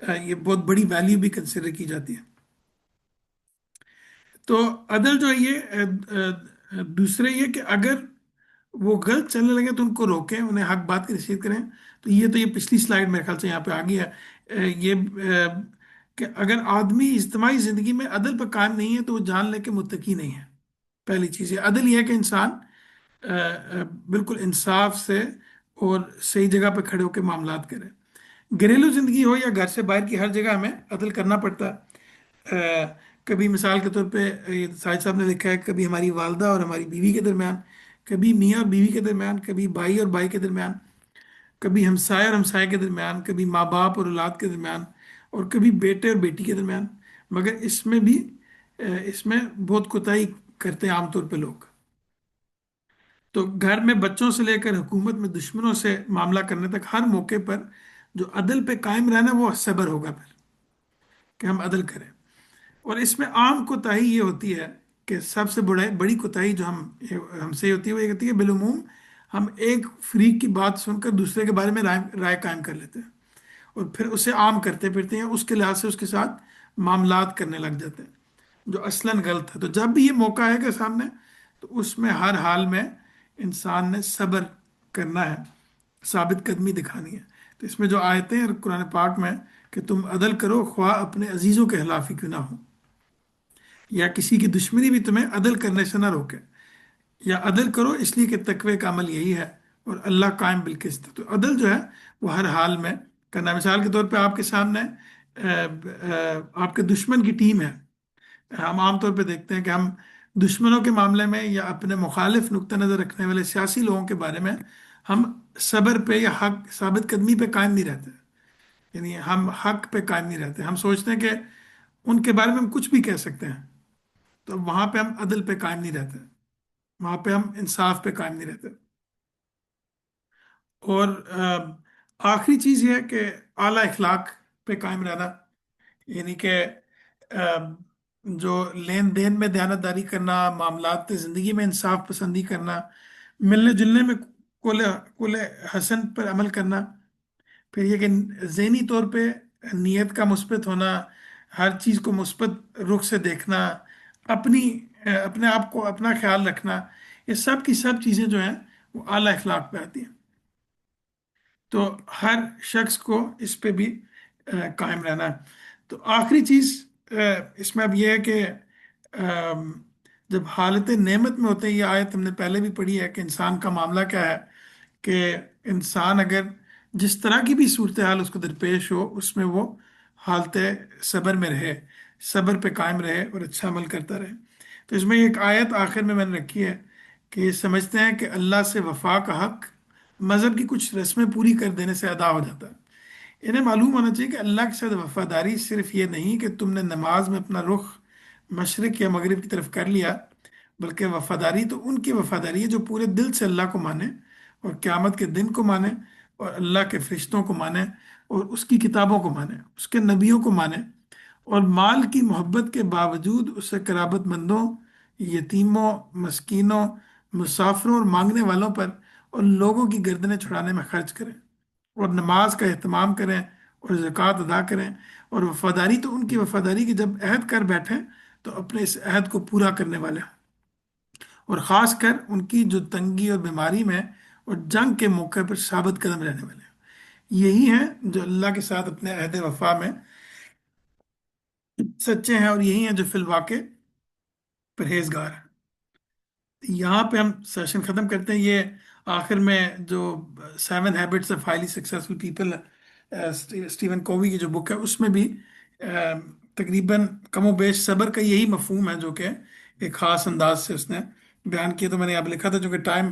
S1: یہ بہت بڑی ویلیو بھی کنسیڈر کی جاتی ہے. تو عدل جو ہے یہ دوسرے یہ کہ اگر وہ غلط چلنے لگے تو ان کو روکیں، انہیں حق بات کی نصیحت کریں. تو یہ پچھلی سلائیڈ میرے خیال سے یہاں پہ آ گئی ہے. یہ کہ اگر آدمی اجتماعی زندگی میں عدل پر قائم نہیں ہے تو وہ جان لے کے متقی نہیں ہے. پہلی چیز یہ عدل یہ ہے کہ انسان بالکل انصاف سے اور صحیح جگہ پہ کھڑے ہو کے معاملات کرے. گھریلو زندگی ہو یا گھر سے باہر کی ہر جگہ ہمیں عدل کرنا پڑتا ہے. کبھی مثال کے طور پہ یہ ساجد صاحب نے لکھا ہے، کبھی ہماری والدہ اور ہماری بیوی کے درمیان، کبھی میاں اور بیوی کے درمیان، کبھی بھائی اور بھائی کے درمیان، کبھی ہمسائے اور ہمسائے کے درمیان، کبھی ماں باپ اور اولاد کے درمیان، اور کبھی بیٹے اور بیٹی کے درمیان. مگر اس میں بھی اس میں بہت کوتاہی کرتے ہیں عام طور پہ لوگ. تو گھر میں بچوں سے لے کر حکومت میں دشمنوں سے معاملہ کرنے تک ہر موقع پر جو عدل پہ قائم رہنا وہ صبر ہوگا پھر، کہ ہم عدل کریں. اور اس میں عام کوتاہی یہ ہوتی ہے کہ سب سے بڑی کوتاہی جو ہم سے ہوتی ہے وہ یہ ہوتی ہے بالعموم ہم ایک فریق کی بات سن کر دوسرے کے بارے میں رائے رائے قائم کر لیتے ہیں، اور پھر اسے عام کرتے پھرتے ہیں، اس کے لحاظ سے اس کے ساتھ معاملات کرنے لگ جاتے ہیں جو اصلاً غلط ہے. تو جب بھی یہ موقع آئے گا سامنے تو اس میں ہر حال میں انسان نے صبر کرنا ہے، ثابت قدمی دکھانی ہے. تو اس میں جو آیتیں ہیں قرآن پاک میں کہ تم عدل کرو خواہ اپنے عزیزوں کے خلاف ہی کیوں نہ ہو، یا کسی کی دشمنی بھی تمہیں عدل کرنے سے نہ روکے، یا عدل کرو اس لیے کہ تقوی کا عمل یہی ہے اور اللہ قائم بالقسط ہے. تو عدل جو ہے وہ ہر حال میں کرنا ہے. مثال کے طور پہ آپ کے سامنے آپ کے دشمن کی ٹیم ہے. ہم عام طور پہ دیکھتے ہیں کہ ہم دشمنوں کے معاملے میں یا اپنے مخالف نقطہ نظر رکھنے والے سیاسی لوگوں کے بارے میں ہم صبر پہ یا حق ثابت قدمی پہ قائم نہیں رہتے. یعنی ہم حق پہ قائم نہیں رہتے، ہم سوچتے ہیں کہ ان کے بارے میں ہم کچھ بھی کہہ سکتے ہیں. تو وہاں پہ ہم عدل پہ قائم نہیں رہتے، وہاں پہ ہم انصاف پہ قائم نہیں رہتے. اور آخری چیز یہ ہے کہ اعلیٰ اخلاق پہ قائم رہنا. یعنی کہ آم، جو لین دین میں دیانتداری کرنا، معاملات زندگی میں انصاف پسندی کرنا، ملنے جلنے میں کل کل حسن پر عمل کرنا. پھر یہ کہ ذہنی طور پہ نیت کا مثبت ہونا، ہر چیز کو مثبت رخ سے دیکھنا، اپنی اپنے آپ کو اپنا خیال رکھنا، یہ سب کی سب چیزیں جو ہیں وہ اعلیٰ اخلاق پہ آتی ہیں. تو ہر شخص کو اس پہ بھی قائم رہنا ہے. تو آخری چیز اس میں اب یہ ہے کہ جب حالت نعمت میں ہوتے ہیں، یہ آیت ہم نے پہلے بھی پڑھی ہے کہ انسان کا معاملہ کیا ہے، کہ انسان اگر جس طرح کی بھی صورتحال اس کو درپیش ہو اس میں وہ حالت صبر میں رہے، صبر پہ قائم رہے اور اچھا عمل کرتا رہے. تو اس میں ایک آیت آخر میں نے رکھی ہے کہ یہ سمجھتے ہیں کہ اللہ سے وفا کا حق مذہب کی کچھ رسمیں پوری کر دینے سے ادا ہو جاتا ہے. انہیں معلوم ہونا چاہیے کہ اللہ کے ساتھ وفاداری صرف یہ نہیں کہ تم نے نماز میں اپنا رخ مشرق یا مغرب کی طرف کر لیا، بلکہ وفاداری تو ان کی وفاداری ہے جو پورے دل سے اللہ کو مانے اور قیامت کے دن کو مانے اور اللہ کے فرشتوں کو مانے اور اس کی کتابوں کو مانے، اس کے نبیوں کو مانے، اور مال کی محبت کے باوجود اسے قرابت مندوں، یتیموں، مسکینوں، مسافروں اور مانگنے والوں پر اور لوگوں کی گردنیں چھڑانے میں خرچ کریں، اور نماز کا اہتمام کریں اور زکوٰۃ ادا کریں. اور وفاداری تو ان کی وفاداری کی جب عہد کر بیٹھیں تو اپنے اس عہد کو پورا کرنے والے ہیں، اور خاص کر ان کی جو تنگی اور بیماری میں اور جنگ کے موقع پر ثابت قدم رہنے والے ہیں. یہی ہیں جو اللہ کے ساتھ اپنے عہد وفا میں سچے ہیں، اور یہی ہیں جو فی الواقع پرہیزگار ہیں. یہاں پہ ہم سیشن ختم کرتے ہیں. یہ آخر میں جو 7 habits of highly successful people Stephen Covey کی جو بک ہے اس میں بھی تقریباً کم و بیش صبر کا یہی مفہوم ہے جو کہ ایک خاص انداز سے اس نے بیان کیا. تو میں نے اب لکھا تھا چونکہ ٹائم